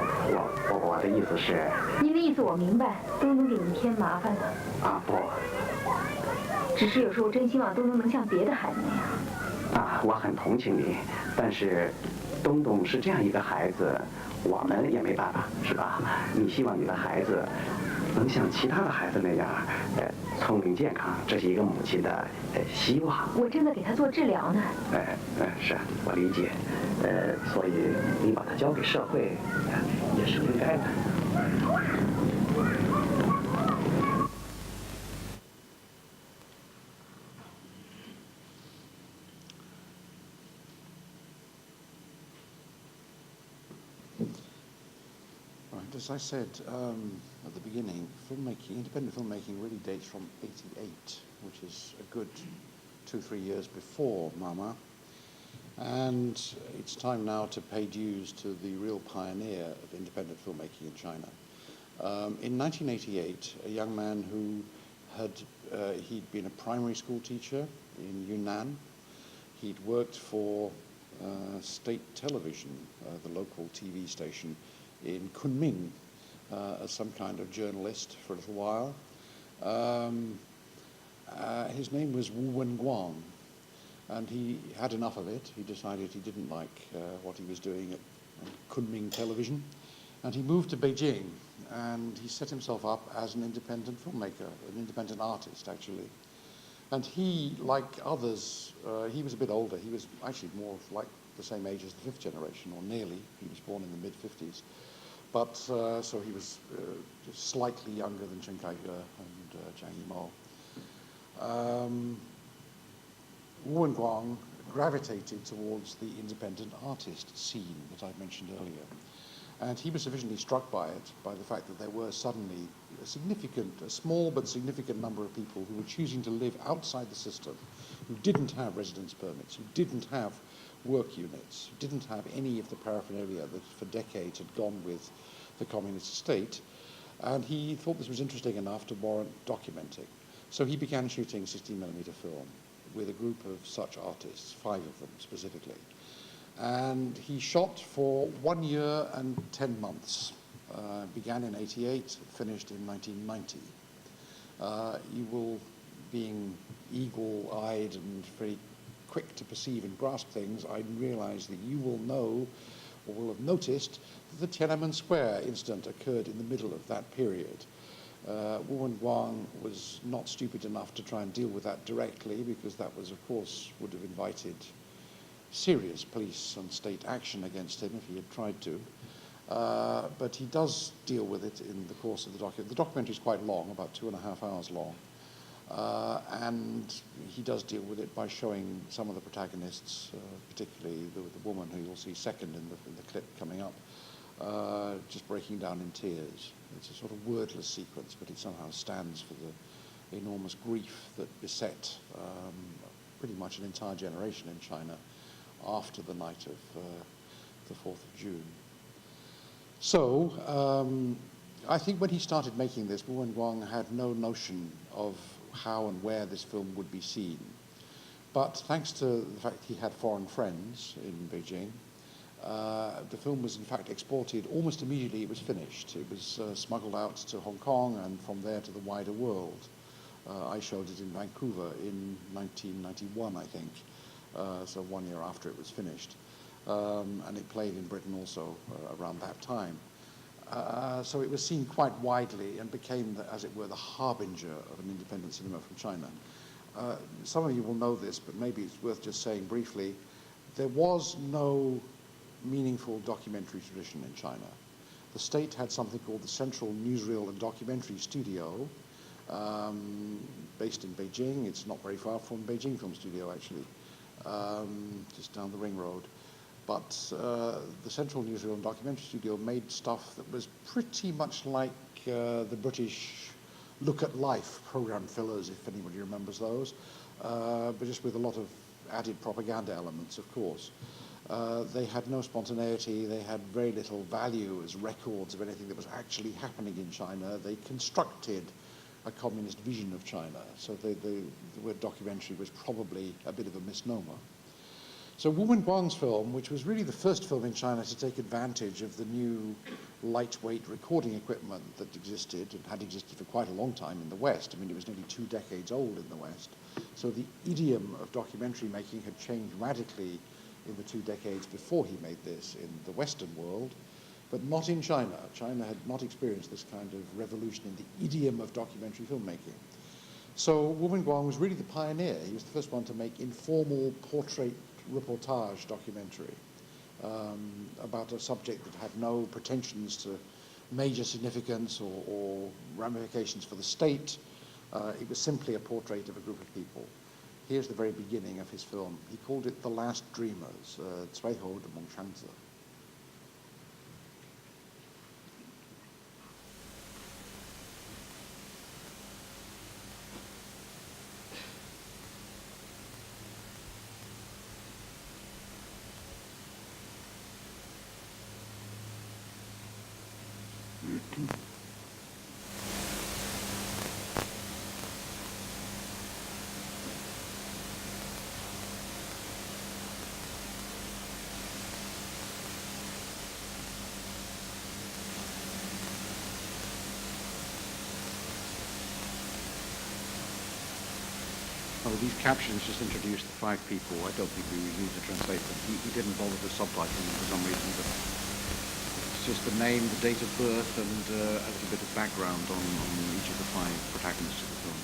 我的意思是，您的意思我明白，东东给您添麻烦了。啊不，只是有时候真希望东东能像别的孩子那样。啊，我很同情你，但是东东是这样一个孩子，我们也没办法，是吧？你希望你的孩子能像其他的孩子那样，聪明健康，这是一个母亲的希望。我正在给他做治疗呢。是我理解，所以你把他交给社会，也是应该的。As I said at the beginning, independent filmmaking really dates from '88, which is a good 2-3 years before Mama. And it's time now to pay dues to the real pioneer of independent filmmaking in China. In 1988, a young man who he'd been a primary school teacher in Yunnan. He'd worked for state television, the local TV station in Kunming, as some kind of journalist for a little while. His name was Wu Wenguang, and he had enough of it. He decided he didn't like what he was doing at Kunming television, and he moved to Beijing, and he set himself up as an independent filmmaker, an independent artist, actually. And he, like others, he was a bit older. He was actually more like the same age as the fifth generation, or nearly. He was born in the mid-50s. But, so he was just slightly younger than Chen Kai-ge and Zhang Yimou. Wu Wenguang gravitated towards the independent artist scene that I mentioned earlier. And he was sufficiently struck by it, by the fact that there were suddenly a small but significant number of people who were choosing to live outside the system, who didn't have residence permits, who didn't have work units, who didn't have any of the paraphernalia that for decades had gone with the communist state. And he thought this was interesting enough to warrant documenting. So he began shooting 16mm film with a group of such artists, 5 of them specifically. And he shot for 1 year and 10 months. Began in '88, finished in 1990. You will, being eagle-eyed and very quick to perceive and grasp things, I realize that you will know or will have noticed that the Tiananmen Square incident occurred in the middle of that period. Wu Wenguang was not stupid enough to try and deal with that directly, because that was, of course, would have invited serious police and state action against him if he had tried to. But he does deal with it in the course of the documentary. The documentary is quite long, about 2.5 hours long. And he does deal with it by showing some of the protagonists, particularly the woman who you'll see second in the clip coming up, just breaking down in tears. It's a sort of wordless sequence, but it somehow stands for the enormous grief that beset pretty much an entire generation in China after the night of the 4th of June. So I think when he started making this, Wu Wenguang had no notion of how and where this film would be seen. But thanks to the fact he had foreign friends in Beijing, the film was in fact exported almost immediately. It was finished. It was smuggled out to Hong Kong and from there to the wider world. I showed it in Vancouver in 1991, I think, so 1 year after it was finished. And it played in Britain also around that time. So it was seen quite widely and became, as it were, the harbinger of an independent cinema from China. Some of you will know this, but maybe it's worth just saying briefly, there was no meaningful documentary tradition in China. The state had something called the Central Newsreel and Documentary Studio, based in Beijing. It's not very far from Beijing Film Studio, actually, just down the ring road. But the Central Newsreel and Documentary Studio made stuff that was pretty much like the British Look at Life program fillers, if anybody remembers those, but just with a lot of added propaganda elements, of course. They had no spontaneity. They had very little value as records of anything that was actually happening in China. They constructed a communist vision of China. So the word documentary was probably a bit of a misnomer. So Wu Wenguang's film, which was really the first film in China to take advantage of the new lightweight recording equipment that existed and had existed for quite a long time in the West. I mean, it was nearly 2 decades old in the West. So the idiom of documentary making had changed radically in the 2 decades before he made this in the Western world, but not in China. China had not experienced this kind of revolution in the idiom of documentary filmmaking. So Wu Wenguang was really the pioneer. He was the first one to make informal portrait reportage documentary about a subject that had no pretensions to major significance or ramifications for the state. It was simply a portrait of a group of people. Here's the very beginning of his film. He called it The Last Dreamers, 最后的梦想者. Oh, these captions just introduce the 5 people. I don't think we need to translate them. He didn't bother to subtitle them for some reason, but it's just the name, the date of birth, and a little bit of background on each of the 5 protagonists of the film.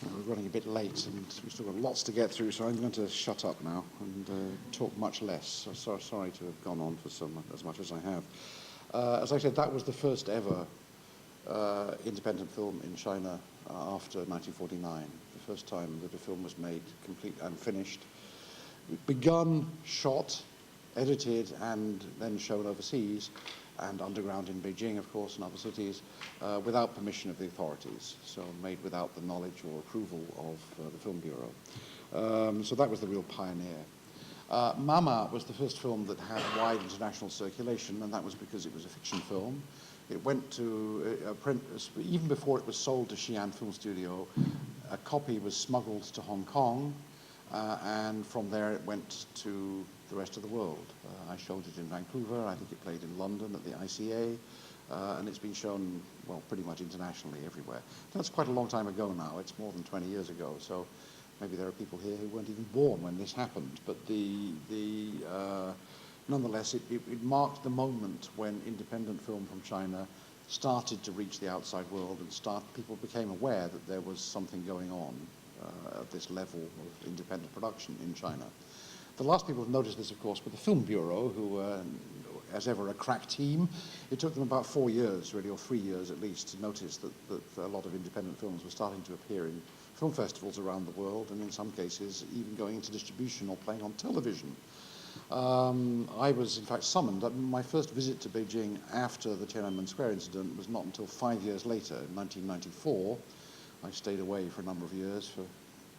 We're running a bit late and we've still got lots to get through, so I'm going to shut up now and talk much less. So sorry to have gone on for as much as I have. As I said, that was the first ever independent film in China after 1949. The first time that a film was made complete and finished. Begun, shot, edited, and then shown overseas and underground in Beijing, of course, and other cities, without permission of the authorities, so made without the knowledge or approval of the Film Bureau. So that was the real pioneer. Mama was the first film that had wide international circulation, and that was because it was a fiction film. It went to print, even before it was sold to Xi'an Film Studio, a copy was smuggled to Hong Kong, and from there it went to the rest of the world. I showed it in Vancouver, I think it played in London at the ICA, and it's been shown, well, pretty much internationally everywhere. That's quite a long time ago now, it's more than 20 years ago, so maybe there are people here who weren't even born when this happened, but nonetheless, it marked the moment when independent film from China started to reach the outside world and people became aware that there was something going on at this level of independent production in China. The last people to notice this, of course, were the Film Bureau, who, as ever, a crack team. It took them about 4 years, really, or 3 years at least, to notice that a lot of independent films were starting to appear in film festivals around the world, and in some cases, even going into distribution or playing on television. I was, in fact, summoned. My first visit to Beijing after the Tiananmen Square incident was not until 5 years later, in 1994. I stayed away for a number of years for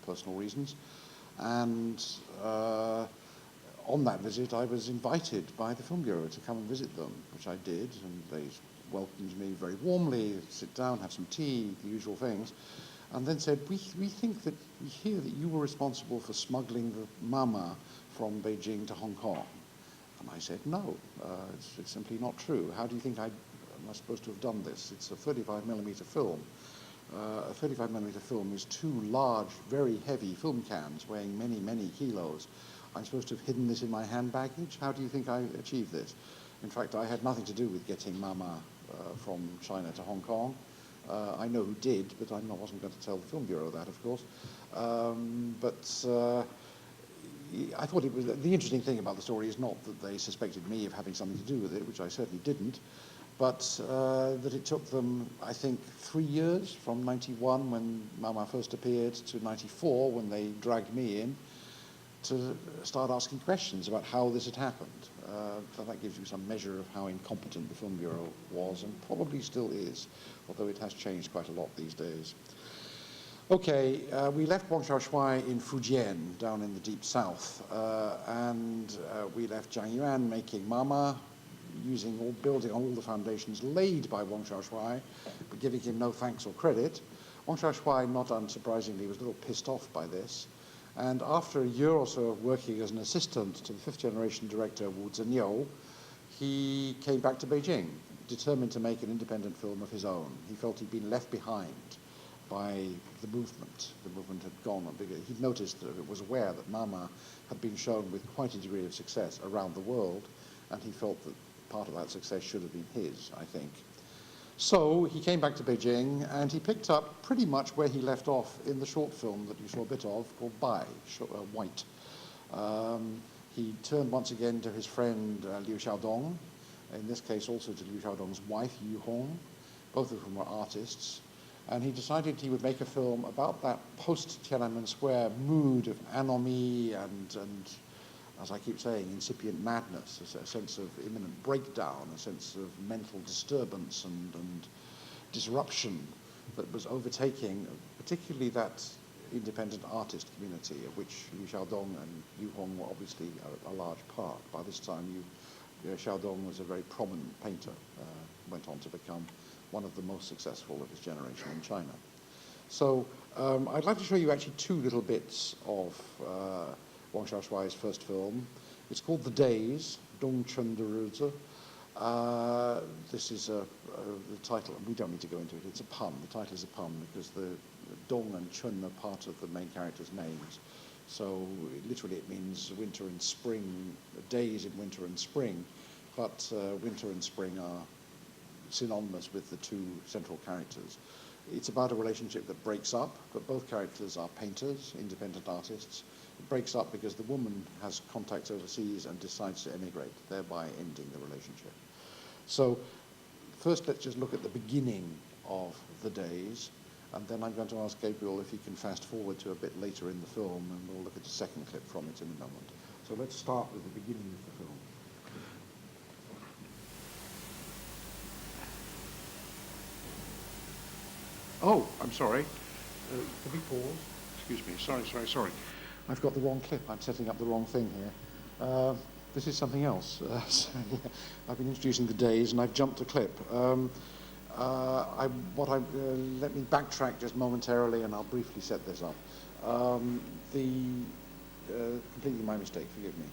personal reasons. And on that visit, I was invited by the Film Bureau to come and visit them, which I did, and they welcomed me very warmly, sit down, have some tea, the usual things, and then said, we hear that you were responsible for smuggling the Mama from Beijing to Hong Kong. And I said, no, it's simply not true. How do you think am I supposed to have done this? It's a 35mm film. A 35mm film is 2 large, very heavy film cans weighing many, many kilos. I'm supposed to have hidden this in my hand baggage? How do you think I achieved this? In fact, I had nothing to do with getting Mama from China to Hong Kong. I know who did, but wasn't going to tell the Film Bureau that, of course. I thought it was, the interesting thing about the story is not that they suspected me of having something to do with it, which I certainly didn't, but that it took them, I think, 3 years, from 91 when Mama first appeared to 94 when they dragged me in, to start asking questions about how this had happened. So that gives you some measure of how incompetent the Film Bureau was, and probably still is, although it has changed quite a lot these days. Okay, we left Guangzhou Square in Fujian, down in the deep south, and we left Zhang Yuan making Mama, building on all the foundations laid by Wang Xiaoshuai, but giving him no thanks or credit. Wang Xiaoshuai, not unsurprisingly, was a little pissed off by this. And after a year or so of working as an assistant to the fifth-generation director Wu Zhenliu, he came back to Beijing, determined to make an independent film of his own. He felt he'd been left behind by the movement. The movement had gone on bigger. He'd noticed that it was aware that Mama had been shown with quite a degree of success around the world, and he felt that part of that success should have been his, I think. So he came back to Beijing, and he picked up pretty much where he left off in the short film that you saw a bit of, called Bai, White. He turned once again to his friend Liu Xiaodong, in this case also to Liu Xiaodong's wife, Yu Hong, both of whom were artists, and he decided he would make a film about that post-Tiananmen Square mood of anomie and as I keep saying, incipient madness, a sense of imminent breakdown, a sense of mental disturbance and disruption that was overtaking particularly that independent artist community, of which Liu Xiaodong and Yu Hong were obviously a large part. By this time, Xiaodong was a very prominent painter, went on to become one of the most successful of his generation in China. So I'd like to show you actually two little bits of Wang Xiaoshuai's first film. It's called The Days, Dong Chun de Ruzi. This is the title, and we don't need to go into it, it's a pun. The title is a pun because the Dong and Chun are part of the main character's names. So literally it means winter and spring, days in winter and spring, but winter and spring are synonymous with the two central characters. It's about a relationship that breaks up, but both characters are painters, independent artists. It breaks up because the woman has contacts overseas and decides to emigrate, thereby ending the relationship. So first let's just look at the beginning of The Days, and then I'm going to ask Gabriel if he can fast forward to a bit later in the film, and we'll look at a second clip from it in a moment. So let's start with the beginning of the film. Oh, I'm sorry. Can we pause? Excuse me. Sorry. I've got the wrong clip. I'm setting up the wrong thing here. This is something else. I've been introducing The Days, and I've jumped a clip. Let me backtrack just momentarily, and I'll briefly set this up. Completely my mistake. Forgive me.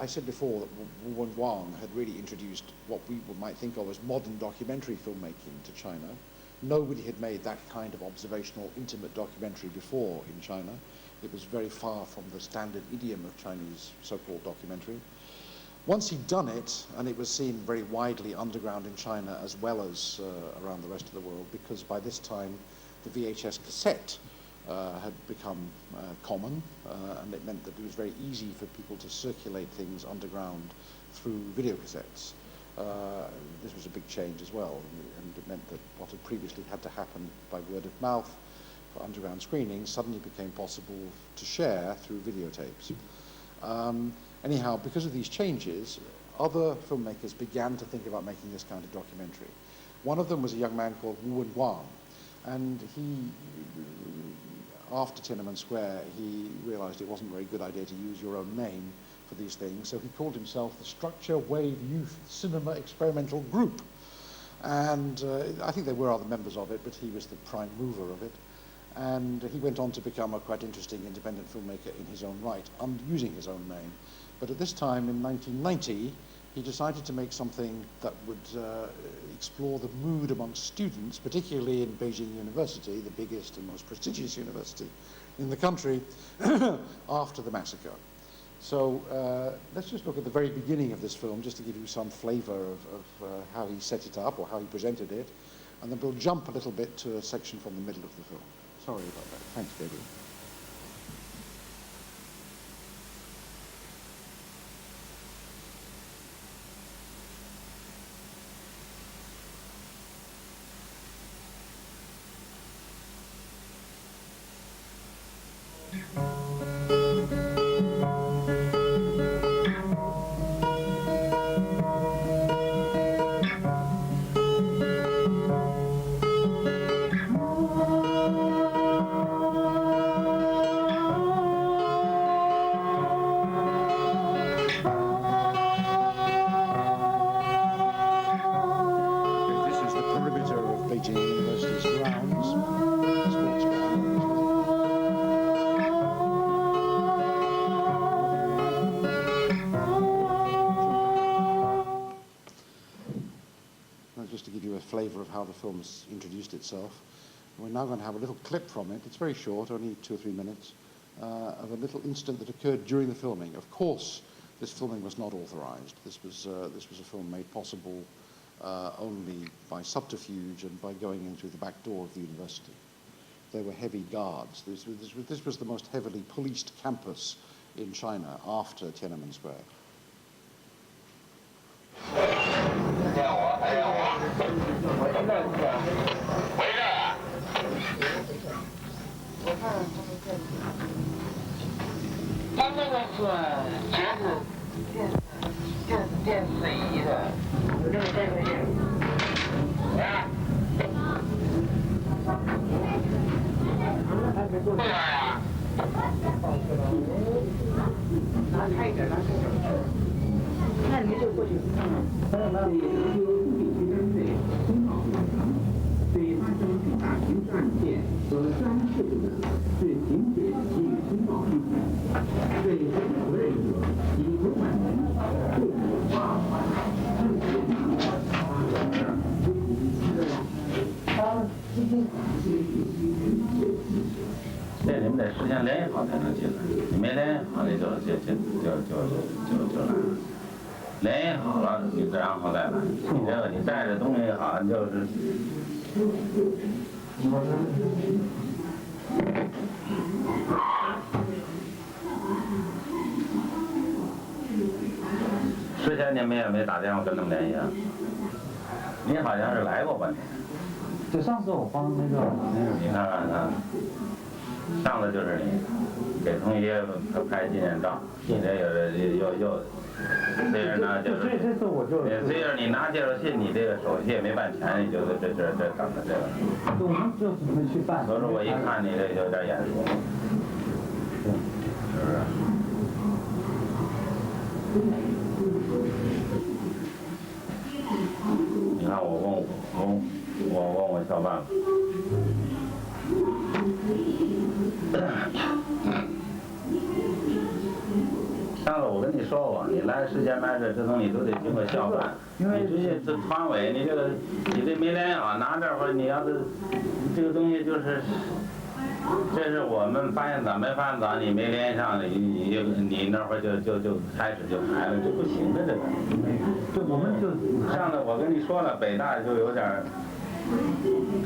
I said before that Wu Wang had really introduced what we might think of as modern documentary filmmaking to China. Nobody had made that kind of observational, intimate documentary before in China. It was very far from the standard idiom of Chinese so-called documentary. Once he'd done it, and it was seen very widely underground in China as well as around the rest of the world, because by this time the VHS cassette had become common, and it meant that it was very easy for people to circulate things underground through video cassettes. This was a big change as well, and it meant that what had previously had to happen by word of mouth for underground screening suddenly became possible to share through videotapes. Anyhow, because of these changes, other filmmakers began to think about making this kind of documentary. One of them was a young man called Wu Wang, and he, after Tiananmen Square, he realized it wasn't a very good idea to use your own name for these things, so he called himself the Structure Wave Youth Cinema Experimental Group. And I think there were other members of it, but he was the prime mover of it. And he went on to become a quite interesting independent filmmaker in his own right, using his own name. But at this time, in 1990, he decided to make something that would explore the mood amongst students, particularly in Beijing University, the biggest and most prestigious university in the country, after the massacre. So let's just look at the very beginning of this film, just to give you some flavor of how he set it up or how he presented it. And then we'll jump a little bit to a section from the middle of the film. Sorry about that. Thanks, Gabriel. Beijing University's grounds, sports ground. Just to give you a flavour of how the film's introduced itself, we're now going to have a little clip from it. It's very short, only 2 or 3 minutes, of a little incident that occurred during the filming. Of course, this filming was not authorised. This was a film made possible only by subterfuge and by going in through the back door of the university. There were heavy guards. This was the most heavily policed campus in China after Tiananmen Square.这你们得事先联系好才能进来，你没联系好，你就来，联系好了，你然后再来。你这个你带着东西好像就是。之前你们也没打电话跟他们联系啊？你好像是来过吧你？就上次我帮那个，你看看他，上次就是你，给同学拍纪念照，你这又，虽然呢就是，这次我就，虽然你拿介绍信，你这个手续也没办全，你就这等着这个。我们就准备去办。所以说我一看你这有点眼熟，是不是？你看我问我小伴，上次我跟你说过，你来时间来这东西都得经过校办，你直接这团委，你这没联系好，拿这会儿你要是这个东西就是。这是我们发现早没发现早，你没联系上，你那会儿就开始就排了，这不行的这个。就我们就上次我跟你说了，北大就有点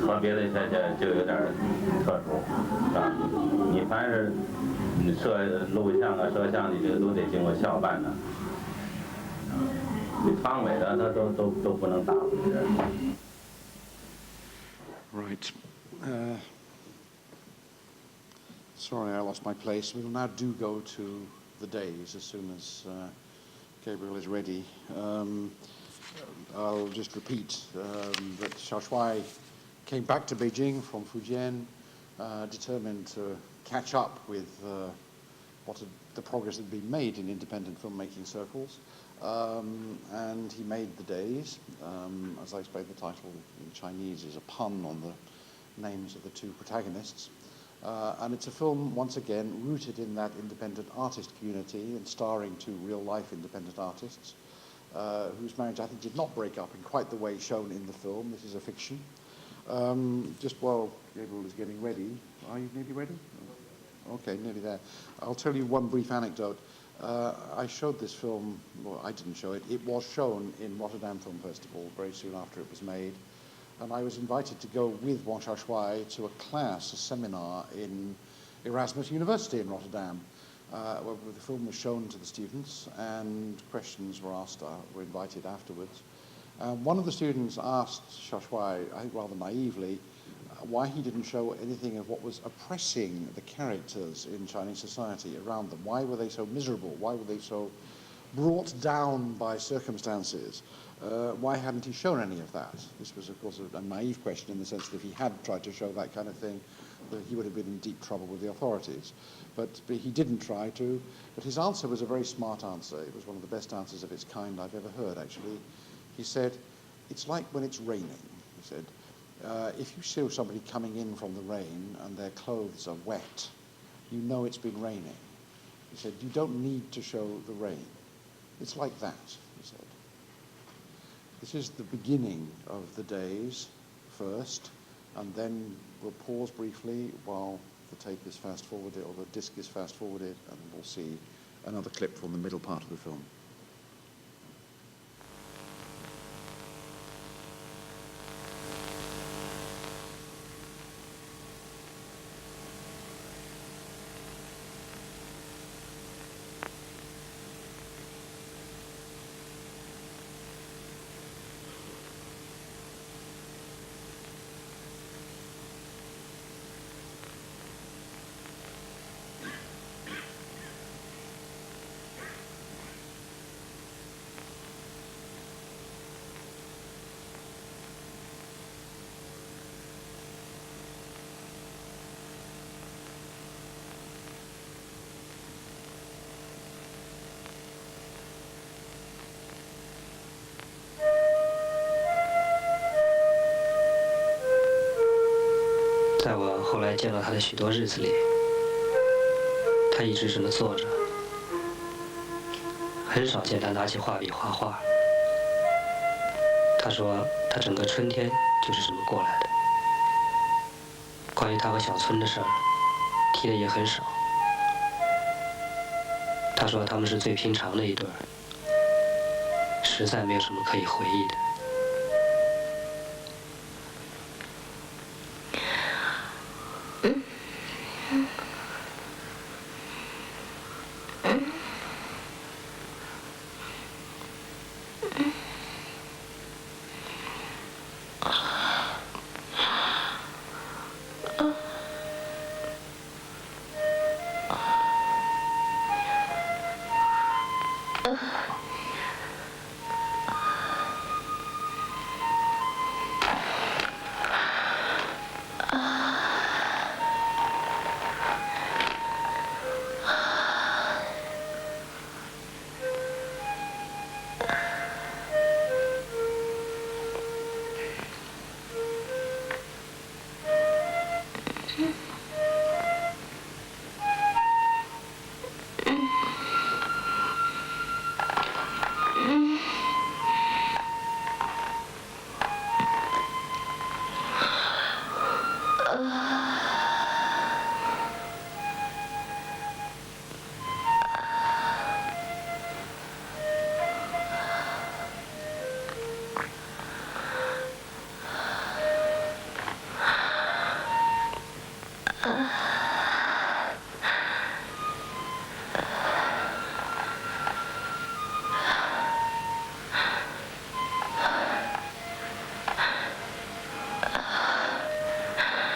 和别的学校就有点特殊，是吧？你凡是你摄录像啊、摄像，你这个都得经过校办的，你团委的他都不能打回去。Right. Sorry, I lost my place. We will now go to the days as soon as Gabriel is ready. I'll just repeat that Xiaoshuai came back to Beijing from Fujian, determined to catch up with the progress that had been made in independent filmmaking circles. And he made the days. As I explained, the title in Chinese is a pun on the names of the two protagonists. And it's a film, once again, rooted in that independent artist community and starring two real-life independent artists whose marriage, I think, did not break up in quite the way shown in the film. This is a fiction. Just while Gabriel is getting ready, are you nearly ready? Okay, nearly there. I'll tell you one brief anecdote. I showed this film, well, I didn't show it. It was shown in Rotterdam Film Festival very soon after it was made. and I was invited to go with Wang Xiaoshui to a class, a seminar in Erasmus University in Rotterdam, where the film was shown to the students and questions were asked, were invited afterwards. One of the students asked Xiaoshui, I think rather naively, why he didn't show anything of what was oppressing the characters in Chinese society around them. Why were they so miserable? Why were they so brought down by circumstances? Why hadn't he shown any of that? This was, of course, a naive question in the sense that if he had tried to show that kind of thing, that he would have been in deep trouble with the authorities. But he didn't try to. But his answer was a very smart answer. It was one of the best answers of its kind I've ever heard, actually. He said, it's like when it's raining. He said, if you see somebody coming in from the rain and their clothes are wet, you know it's been raining. He said, you don't need to show the rain. It's like that, he said. This is the beginning of the days first, and then we'll pause briefly while the tape is fast forwarded, or the disc is fast forwarded, and we'll see another clip from the middle part of the film. 在我后来见到他的许多日子里，他一直这么坐着，很少见他拿起画笔画画。他说他整个春天就是这么过来的。关于他和小村的事儿，提的也很少。他说他们是最平常的一对儿，实在没有什么可以回忆的。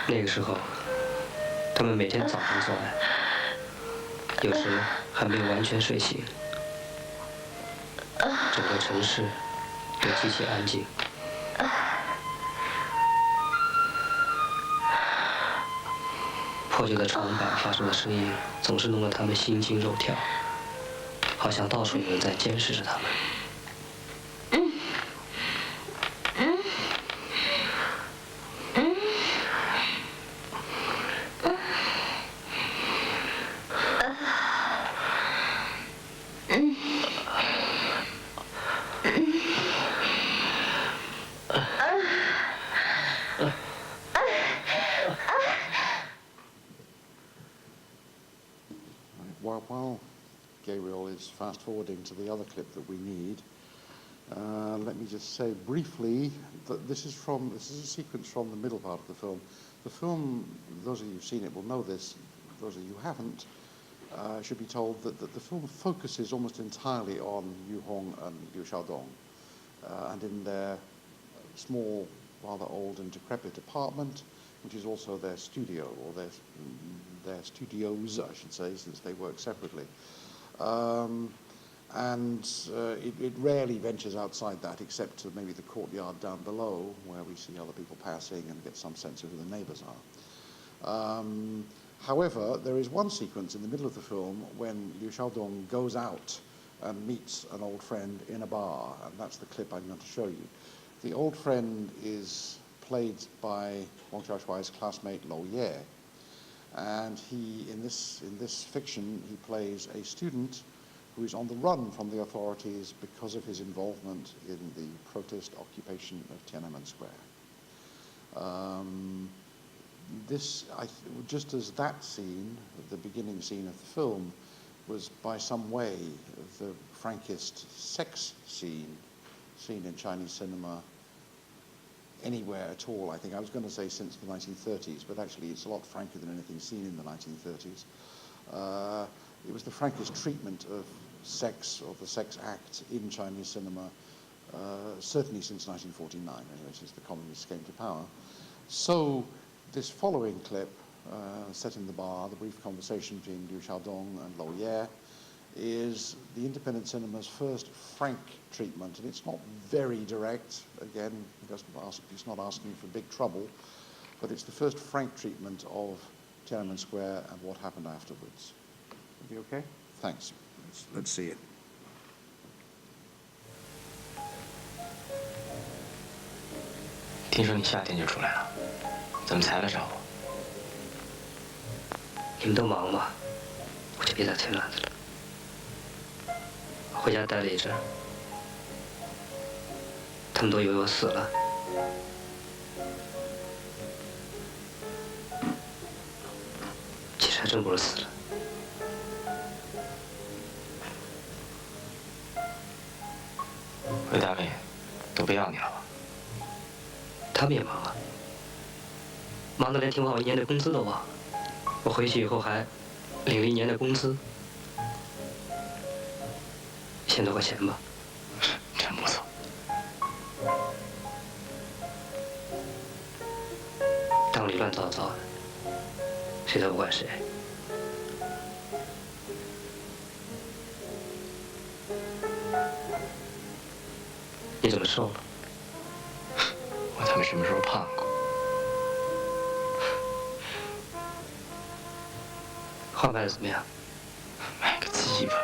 那个时候，他们每天早上做爱，有时还没有完全睡醒，整个城市都极其安静。破旧的床板发出的声音总是弄得他们心惊肉跳，好像到处有人在监视着他们。 While Gabriel is fast forwarding to the other clip that we need, Let me just say briefly that this is a sequence from the middle part of the film. The film, those of you who've seen it will know this, those of you who haven't, should be told that the film focuses almost entirely on Yu Hong and Liu Xiaodong, and in their small, rather old and decrepit apartment, which is also their studio, or their studios, I should say, since they work separately. It rarely ventures outside that, except to maybe the courtyard down below, where we see other people passing and get some sense of who the neighbors are. However, there is one sequence in the middle of the film when Liu Xiaodong goes out and meets an old friend in a bar, and that's the clip I'm going to show you. The old friend is played by Wang Xiaoshuai's classmate Lou Ye, and in this fiction, he plays a student who is on the run from the authorities because of his involvement in the protest occupation of Tiananmen Square. Just as that scene, the beginning scene of the film, was by some way the frankest sex scene seen in Chinese cinema anywhere at all, I think. I was going to say since the 1930s, but actually it's a lot franker than anything seen in the 1930s. It was the frankest treatment of sex, or the sex act, in Chinese cinema, certainly since 1949, anyway, since the communists came to power. So this following clip, set in the bar, the brief conversation between Liu Xiaodong and Lou Ye, is the independent cinema's first frank treatment, and it's not very direct. Again, he's not asking for big trouble, but it's the first frank treatment of Tiananmen Square and what happened afterwards. Be okay? Thanks. Let's see it. 听说你夏天就出来了，怎么才来找我？你们都忙吧，我就别再推篮子了。回家待了一阵，他们都以为我死了。其实还真不是死了。 回单位都不要你了吧？他们也忙啊，忙得连听话我1年的工资都忘了。我回去以后还领了1年的工资，1000多块钱吧。真不错。当里乱糟糟的，谁都不管谁。 你怎么瘦了？我他妈什么时候胖过？画卖的怎么样？卖个鸡巴！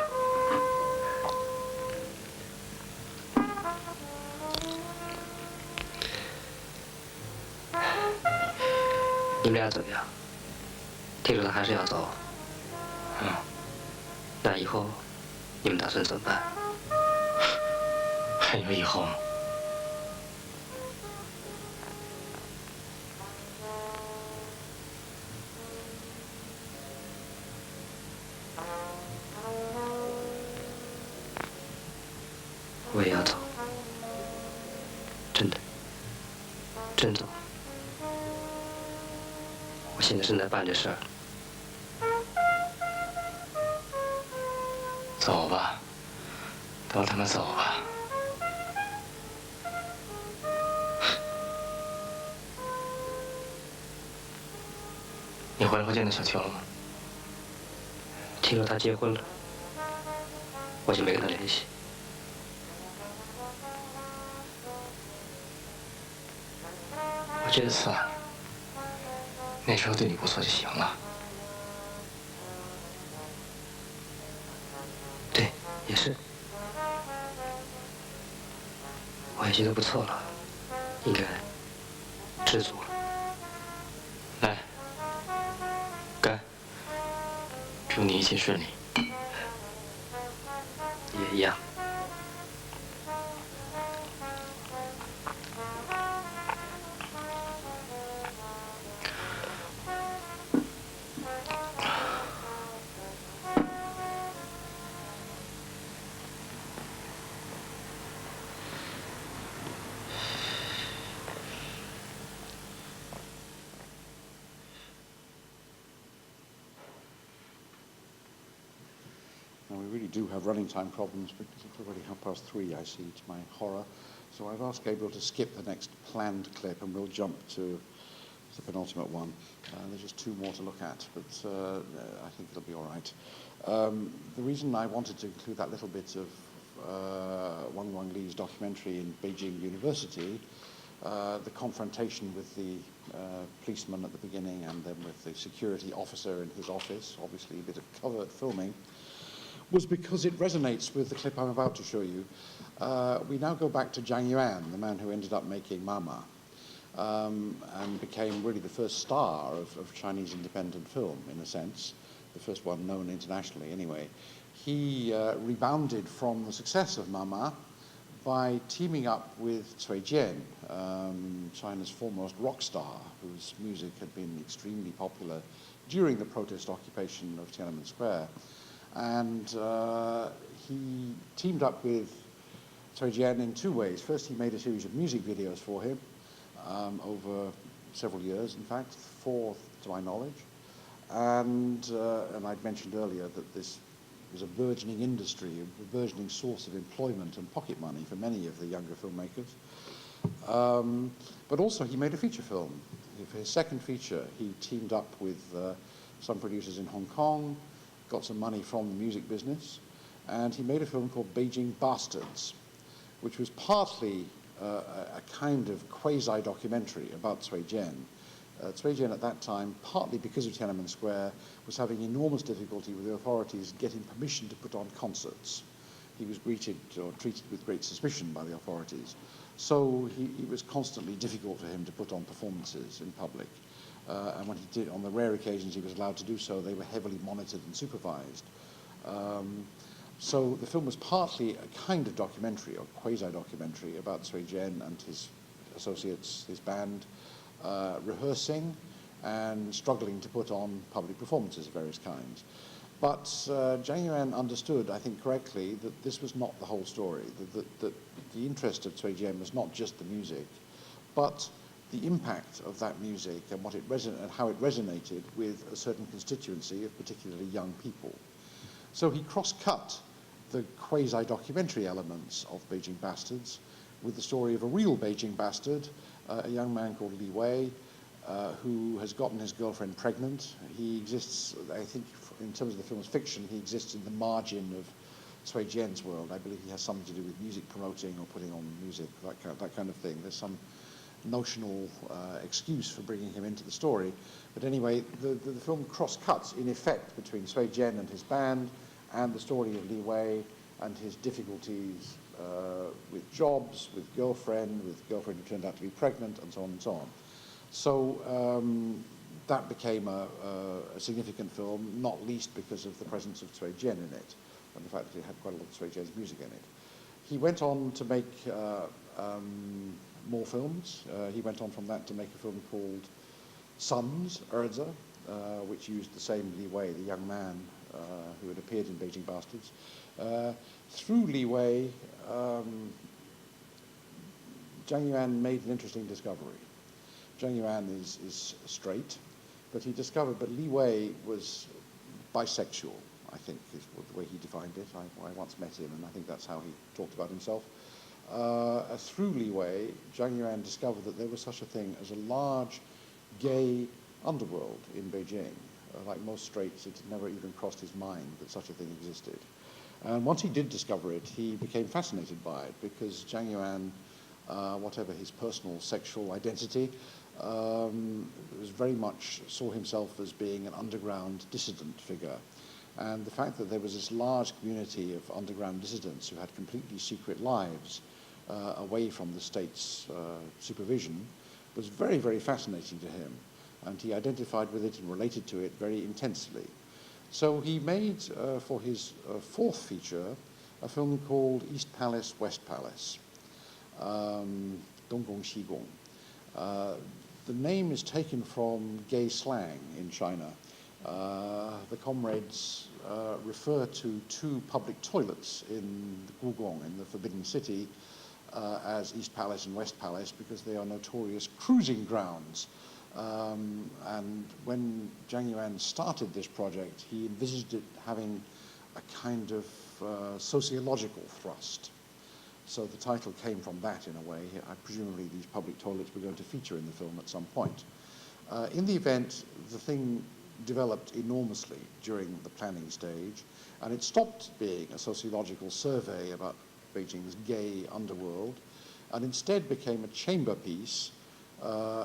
你们俩怎么样？听说他还是要走。嗯。那以后你们打算怎么办？ 还有以后吗？我也要走，真的，真走。我现在正在办这事儿。走吧，都他妈走吧。 你回来会见到小秋了吗？听说他结婚了，我就没跟他联系。我觉得算了，那时候对你不错就行了。对，也是。我也觉得不错了，应该知足了。来。 祝你一切顺利，也一样。we really do have running time problems because it's already 3:30, I see, to my horror. So I've asked Gabriel to skip the next planned clip and we'll jump to the penultimate one. There's just 2 more to look at, but I think it'll be all right. The reason I wanted to include that little bit of Wang Li's documentary in Beijing University, the confrontation with the policeman at the beginning and then with the security officer in his office, obviously a bit of covert filming, was because it resonates with the clip I'm about to show you. We now go back to Zhang Yuan, the man who ended up making Mama, and became really the first star of Chinese independent film, in a sense, the first one known internationally anyway. He rebounded from the success of Mama by teaming up with Cui Jian, China's foremost rock star, whose music had been extremely popular during the protest occupation of Tiananmen Square. And he teamed up with Cui Jian in 2 ways. First, he made a series of music videos for him over several years, in fact, 4 to my knowledge. And I'd mentioned earlier that this was a burgeoning industry, a burgeoning source of employment and pocket money for many of the younger filmmakers. But also he made a feature film. For his second feature, he teamed up with some producers in Hong Kong, got some money from the music business, and he made a film called Beijing Bastards, which was partly a kind of quasi-documentary about Cui Jian. Cui Jian at that time, partly because of Tiananmen Square, was having enormous difficulty with the authorities getting permission to put on concerts. He was greeted or treated with great suspicion by the authorities. So it was constantly difficult for him to put on performances in public. And when he did, on the rare occasions he was allowed to do so, they were heavily monitored and supervised. So the film was partly a kind of documentary, or quasi-documentary, about Cui Jian and his associates, his band, rehearsing and struggling to put on public performances of various kinds. But Zhang Yuan understood, I think correctly, that this was not the whole story, that the interest of Cui Jian was not just the music, but the impact of that music and how it resonated with a certain constituency of particularly young people. So he cross-cut the quasi-documentary elements of Beijing Bastards with the story of a real Beijing bastard, a young man called Li Wei, who has gotten his girlfriend pregnant. He exists, I think, in terms of the film's fiction, he exists in the margin of Cui Jian's world. I believe he has something to do with music promoting or putting on music, that kind of thing. There's some notional excuse for bringing him into the story. But anyway, the film cross-cuts, in effect, between Cui Jian and his band and the story of Li Wei and his difficulties with jobs, with girlfriend who turned out to be pregnant, and so on and so on. So that became a significant film, not least because of the presence of Cui Jian in it, and the fact that it had quite a lot of Cui Jian's music in it. He went on to make more films. He went on from that to make a film called Sons, Erza, which used the same Li Wei, the young man who had appeared in Beijing Bastards. Through Li Wei, Zhang Yuan made an interesting discovery. Zhang Yuan is straight, but he discovered that Li Wei was bisexual, I think is the way he defined it. I once met him, and I think that's how he talked about himself. Through Li Wei, Zhang Yuan discovered that there was such a thing as a large gay underworld in Beijing. Like most straights, it had never even crossed his mind that such a thing existed. And once he did discover it, he became fascinated by it because Zhang Yuan, whatever his personal sexual identity, was very much saw himself as being an underground dissident figure. And the fact that there was this large community of underground dissidents who had completely secret lives away from the state's supervision was very, very fascinating to him. And he identified with it and related to it very intensely. So he made, for his fourth feature, a film called East Palace, West Palace, Dong Gong Xi Gong. The name is taken from gay slang in China. The comrades refer to 2 public toilets in Gugong, in the Forbidden City, as East Palace and West Palace because they are notorious cruising grounds. And when Zhang Yuan started this project, he envisaged it having a kind of sociological thrust. So the title came from that in a way. Presumably these public toilets were going to feature in the film at some point. In the event, the thing developed enormously during the planning stage, and it stopped being a sociological survey about Beijing's gay underworld, and instead became a chamber piece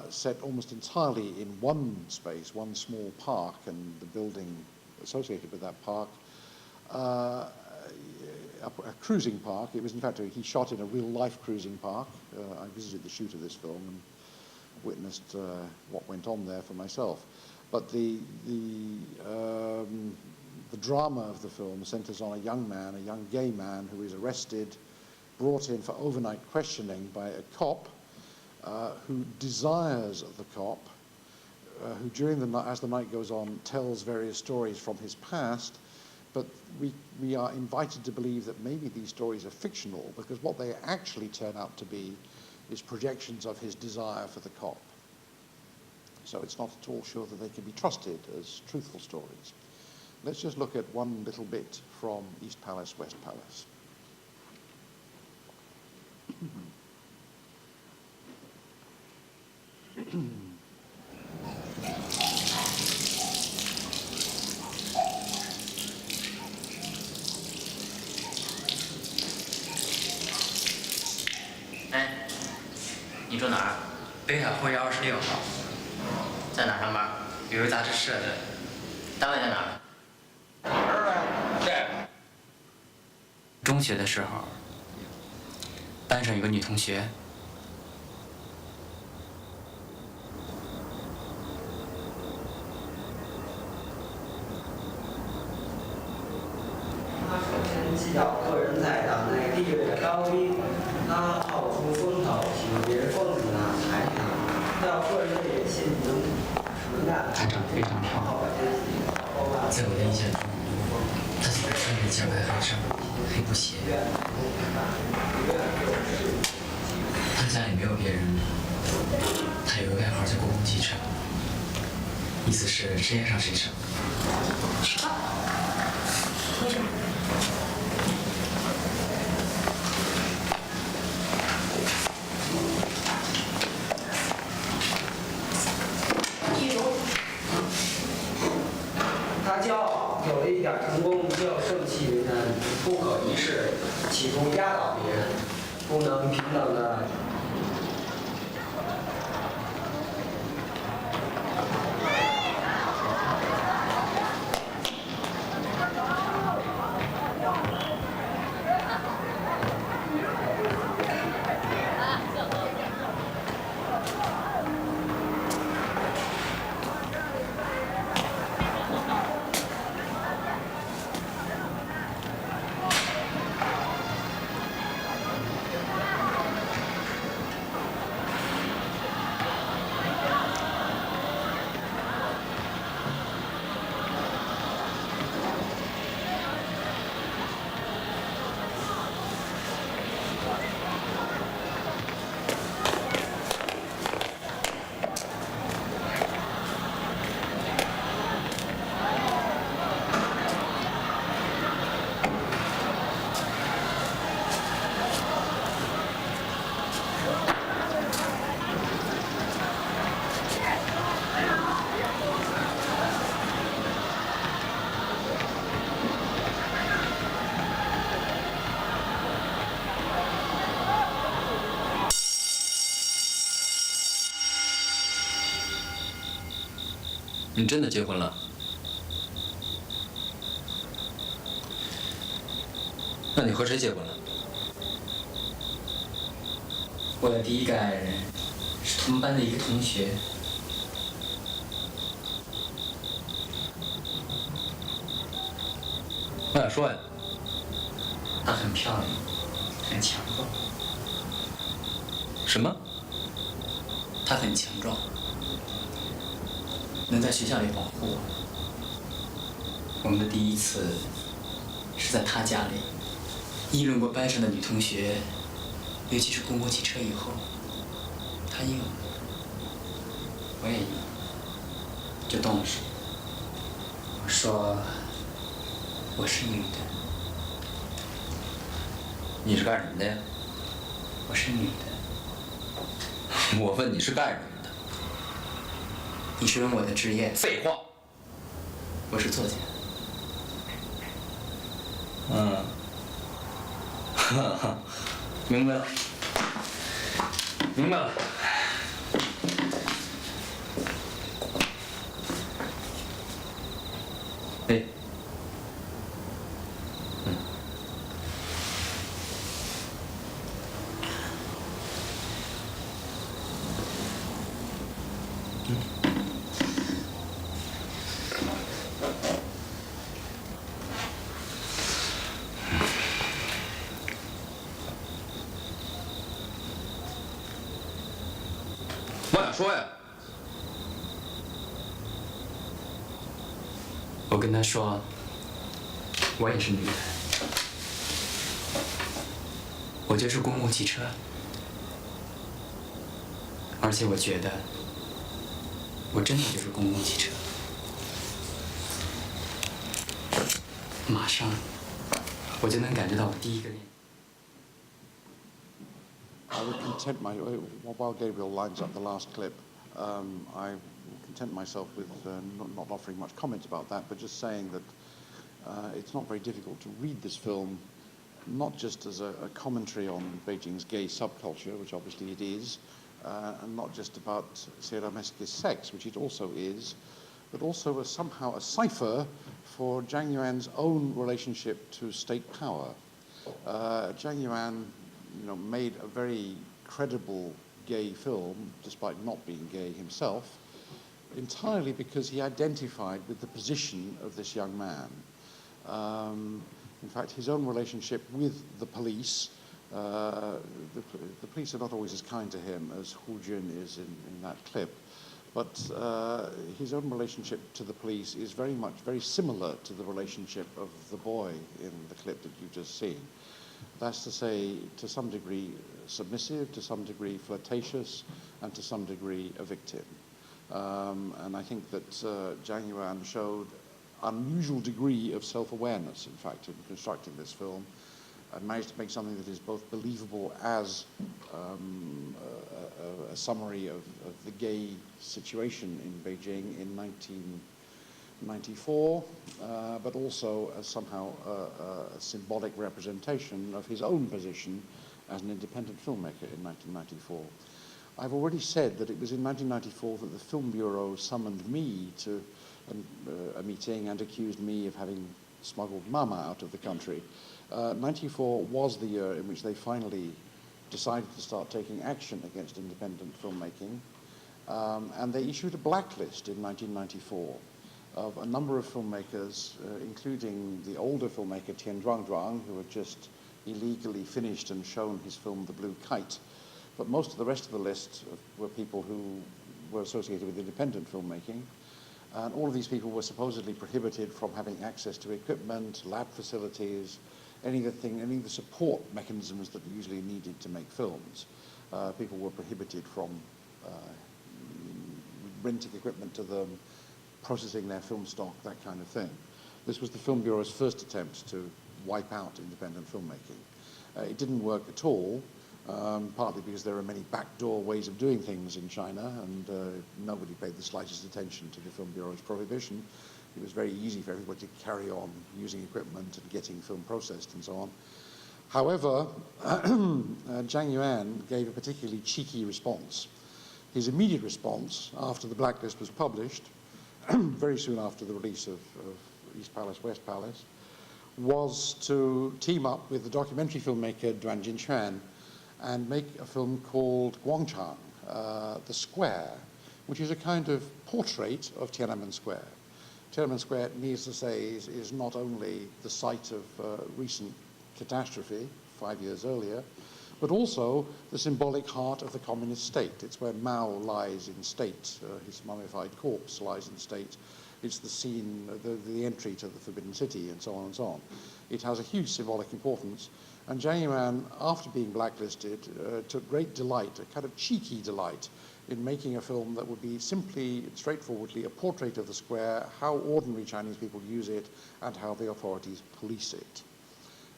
set almost entirely in one space, one small park, and the building associated with that park, a cruising park. It was, in fact, he shot in a real-life cruising park. I visited the shoot of this film and witnessed what went on there for myself. But the drama of the film centers on a young man, a young gay man, who is arrested, brought in for overnight questioning by a cop who desires the cop, who during the night, as the night goes on, tells various stories from his past. But we are invited to believe that maybe these stories are fictional, because what they actually turn out to be is projections of his desire for the cop. So it's not at all sure that they can be trusted as truthful stories. Let's just look at one little bit from East Palace, West Palace.哎，你住哪儿？北海后院26号，在哪儿上班？旅游杂志社的。单位在哪儿？对。中学的时候，班上有个女同学。他首先计较个人在党内地位的高低，他好出风头，喜欢别人奉承他、抬举他，要个人的野心能纯干。她长得非常漂亮，在我的印象中，她总是穿着件白汗衫、黑布鞋。她家里没有别人，她有个外号叫“公共汽车”，意思是谁爱上谁上。回去吧。他骄傲，有了一点成功就盛气凌人，不可一世，企图压倒别人，不能平等的。你真的结婚了？那你和谁结婚了？我的第一个爱人是同班的一个同学。快点说呀！她很漂亮，很强壮。什么？她很强壮。能在学校里保护我。我们的第一次是在他家里，议论过班上的女同学，尤其是公共汽车以后，他应了，我也应了，就动了手。我说，我是女的。你是干什么的呀？我是女的。我问你是干什么的？你是问我的职业？废话。我是作家。明白了，明白了。哎，我想说呀。我跟他说，我也是女的。我就是公共汽车，而且我觉得，我真的就是公共汽车。马上，我就能感觉到我第一个恋。I would content while Gabriel lines up the last clip, I content myself with not offering much comment about that, but just saying that it's not very difficult to read this film, not just as a commentary on Beijing's gay subculture, which obviously it is, and not just about Sierra Mesque's sex, which it also is, but also as somehow a cipher for Zhang Yuan's own relationship to state power. Zhang Yuan, made a very credible gay film, despite not being gay himself, entirely because he identified with the position of this young man. In fact, his own relationship with the police, the police are not always as kind to him as Hu Jun is in that clip, but his own relationship to the police is very similar to the relationship of the boy in the clip that you've just seen. That's to say, to some degree submissive, to some degree flirtatious, and to some degree a victim. And I think that Zhang Yuan showed unusual degree of self-awareness, in fact, in constructing this film, and managed to make something that is both believable as a summary of the gay situation in Beijing in 1994, but also as somehow a symbolic representation of his own position as an independent filmmaker in 1994. I've already said that it was in 1994 that the Film Bureau summoned me to a meeting and accused me of having smuggled Mama out of the country. 94 was the year in which they finally decided to start taking action against independent filmmaking, and they issued a blacklist in 1994 of a number of filmmakers, including the older filmmaker Tian Zhuangzhuang, who had just illegally finished and shown his film The Blue Kite. But most of the rest of the list were people who were associated with independent filmmaking. And all of these people were supposedly prohibited from having access to equipment, lab facilities, any of the support mechanisms that are usually needed to make films. People were prohibited from renting equipment to them, processing their film stock, that kind of thing. This was the Film Bureau's first attempt to wipe out independent filmmaking. It didn't work at all, partly because there are many backdoor ways of doing things in China, and nobody paid the slightest attention to the Film Bureau's prohibition. It was very easy for everybody to carry on using equipment and getting film processed and so on. However, Zhang Yuan gave a particularly cheeky response. His immediate response after the blacklist was published, very soon after the release of East Palace, West Palace, was to team up with the documentary filmmaker Duan Jinquan and make a film called Guangzhou the Square, which is a kind of portrait of Tiananmen Square. Tiananmen Square, needless to say, is not only the site of recent catastrophe 5 years earlier, but also the symbolic heart of the communist state. It's where Mao lies in state. His mummified corpse lies in state. It's the scene, the entry to the Forbidden City, and so on and so on. It has a huge symbolic importance. And Zhang Yuan, after being blacklisted, took great delight, a kind of cheeky delight, in making a film that would be simply, straightforwardly a portrait of the square, how ordinary Chinese people use it, and how the authorities police it.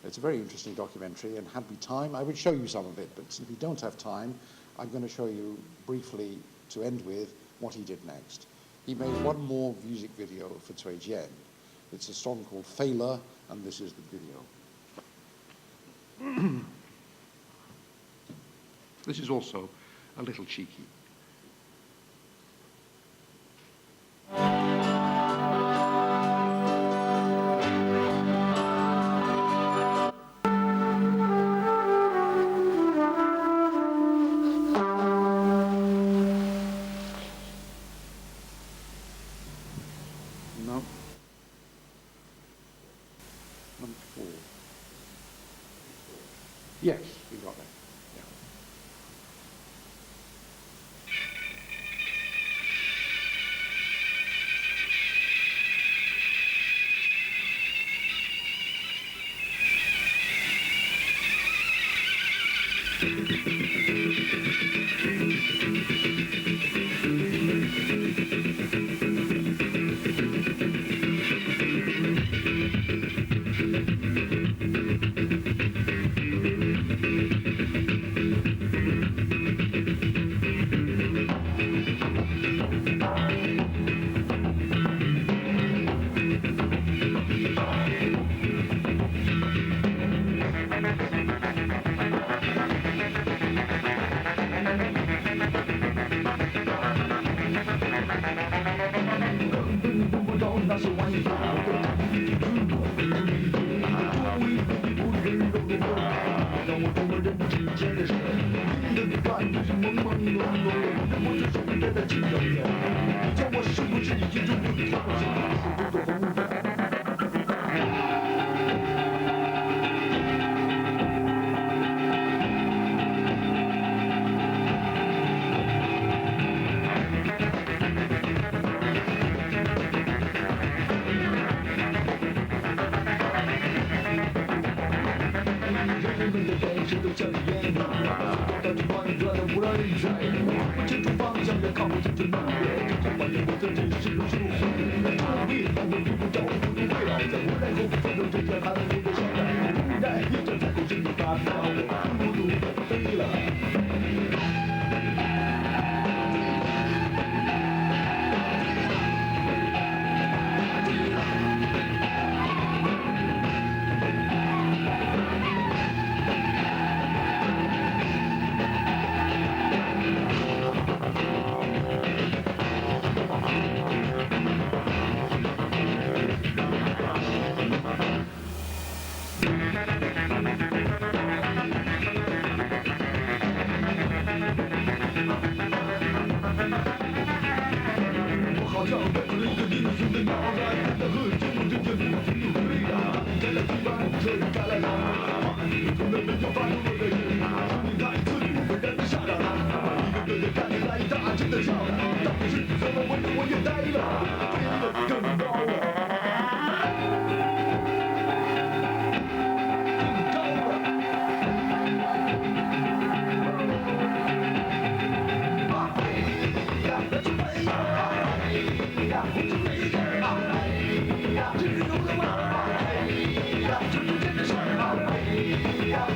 It's a very interesting documentary, and had we time, I would show you some of it, but since we don't have time, I'm going to show you briefly, to end with, what he did next. He made one more music video for Cui Jian. It's a song called Fela, and this is the video. This is also a little cheeky. No. Number 4. Yes, we got that. Yeah.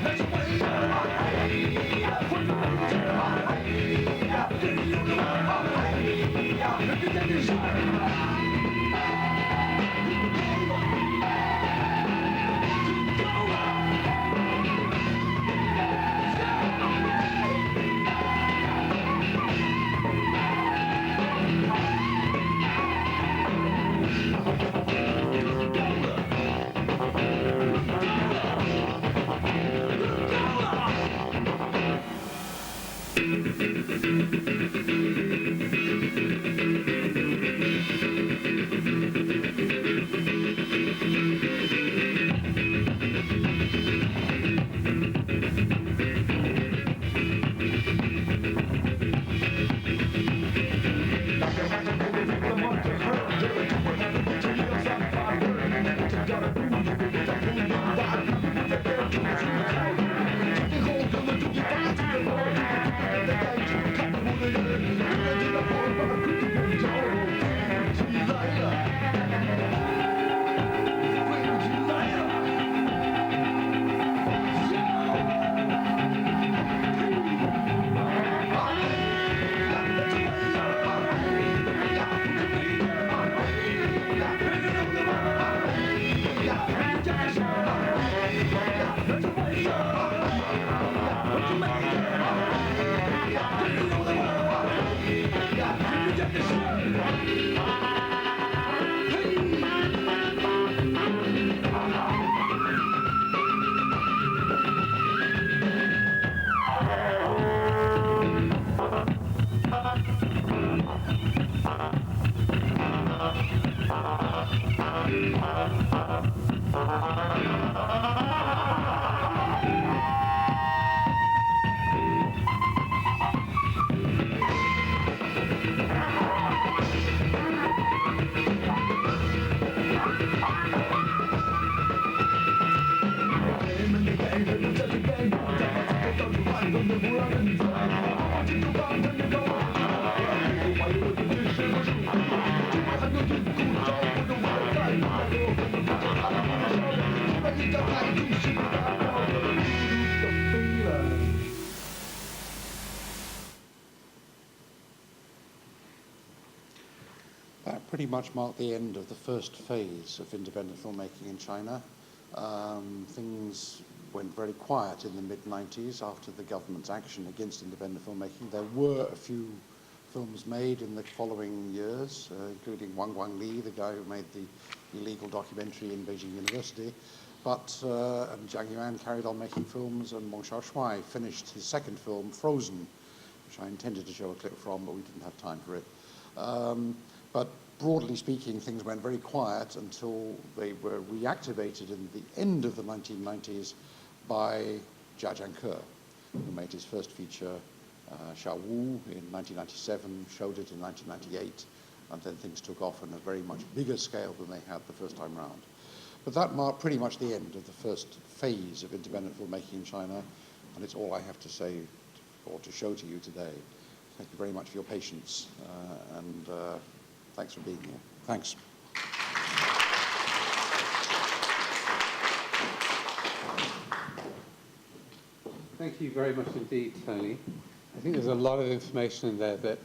Let's That pretty much marked the end of the first phase of independent filmmaking in China. Things went very quiet in the mid-90s after the government's action against independent filmmaking. There were a few films made in the following years, including Wang Guangli, the guy who made the illegal documentary in Beijing University. But and Jiang Yuan carried on making films, and Wang Xiaoshuai finished his second film, Frozen, which I intended to show a clip from, but we didn't have time for it. But broadly speaking, things went very quiet until they were reactivated in the end of the 1990s by Jia Jianke, who made his first feature, Xiao Wu, in 1997, showed it in 1998, and then things took off on a very much bigger scale than they had the first time round. But that marked pretty much the end of the first phase of independent filmmaking in China, and it's all I have to say or to show to you today. Thank you very much for your patience, and thanks for being here. Thanks. Thank you very much indeed, Tony. I think there's a lot of information in there that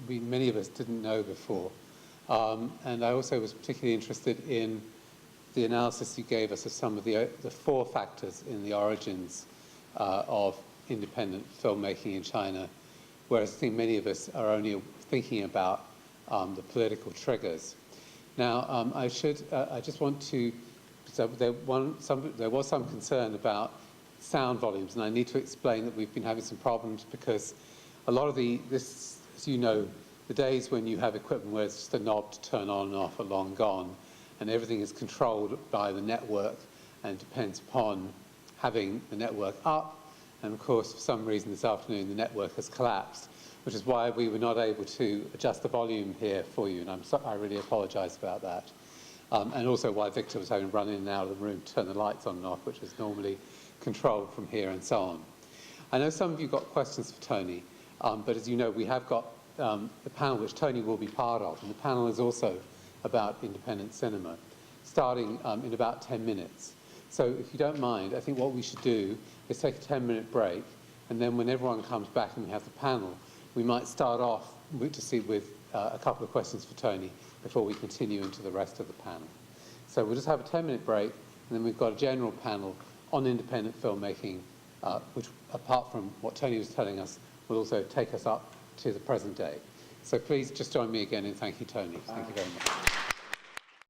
many of us didn't know before. And I also was particularly interested in the analysis you gave us of some of the 4 factors in the origins of independent filmmaking in China, whereas I think many of us are only thinking about the political triggers. Now, I just want to, so there was some concern about sound volumes, and I need to explain that we've been having some problems because a lot of as you know, the days when you have equipment where it's just a knob to turn on and off are long gone, and everything is controlled by the network and depends upon having the network up. And of course, for some reason this afternoon, the network has collapsed, which is why we were not able to adjust the volume here for you, and I really apologize about that. And also why Victor was having to run in and out of the room to turn the lights on and off, which is normally controlled from here and so on. I know some of you got questions for Tony, but as you know, we have got the panel which Tony will be part of, and the panel is also about independent cinema, starting in about 10 minutes. So if you don't mind, I think what we should do is take a 10-minute break, and then when everyone comes back and we have the panel, we might start off with a couple of questions for Tony before we continue into the rest of the panel. So we'll just have a 10-minute break, and then we've got a general panel on independent filmmaking, which, apart from what Tony was telling us, will also take us up to the present day. So please just join me again in thanking Tony. Thank you very much.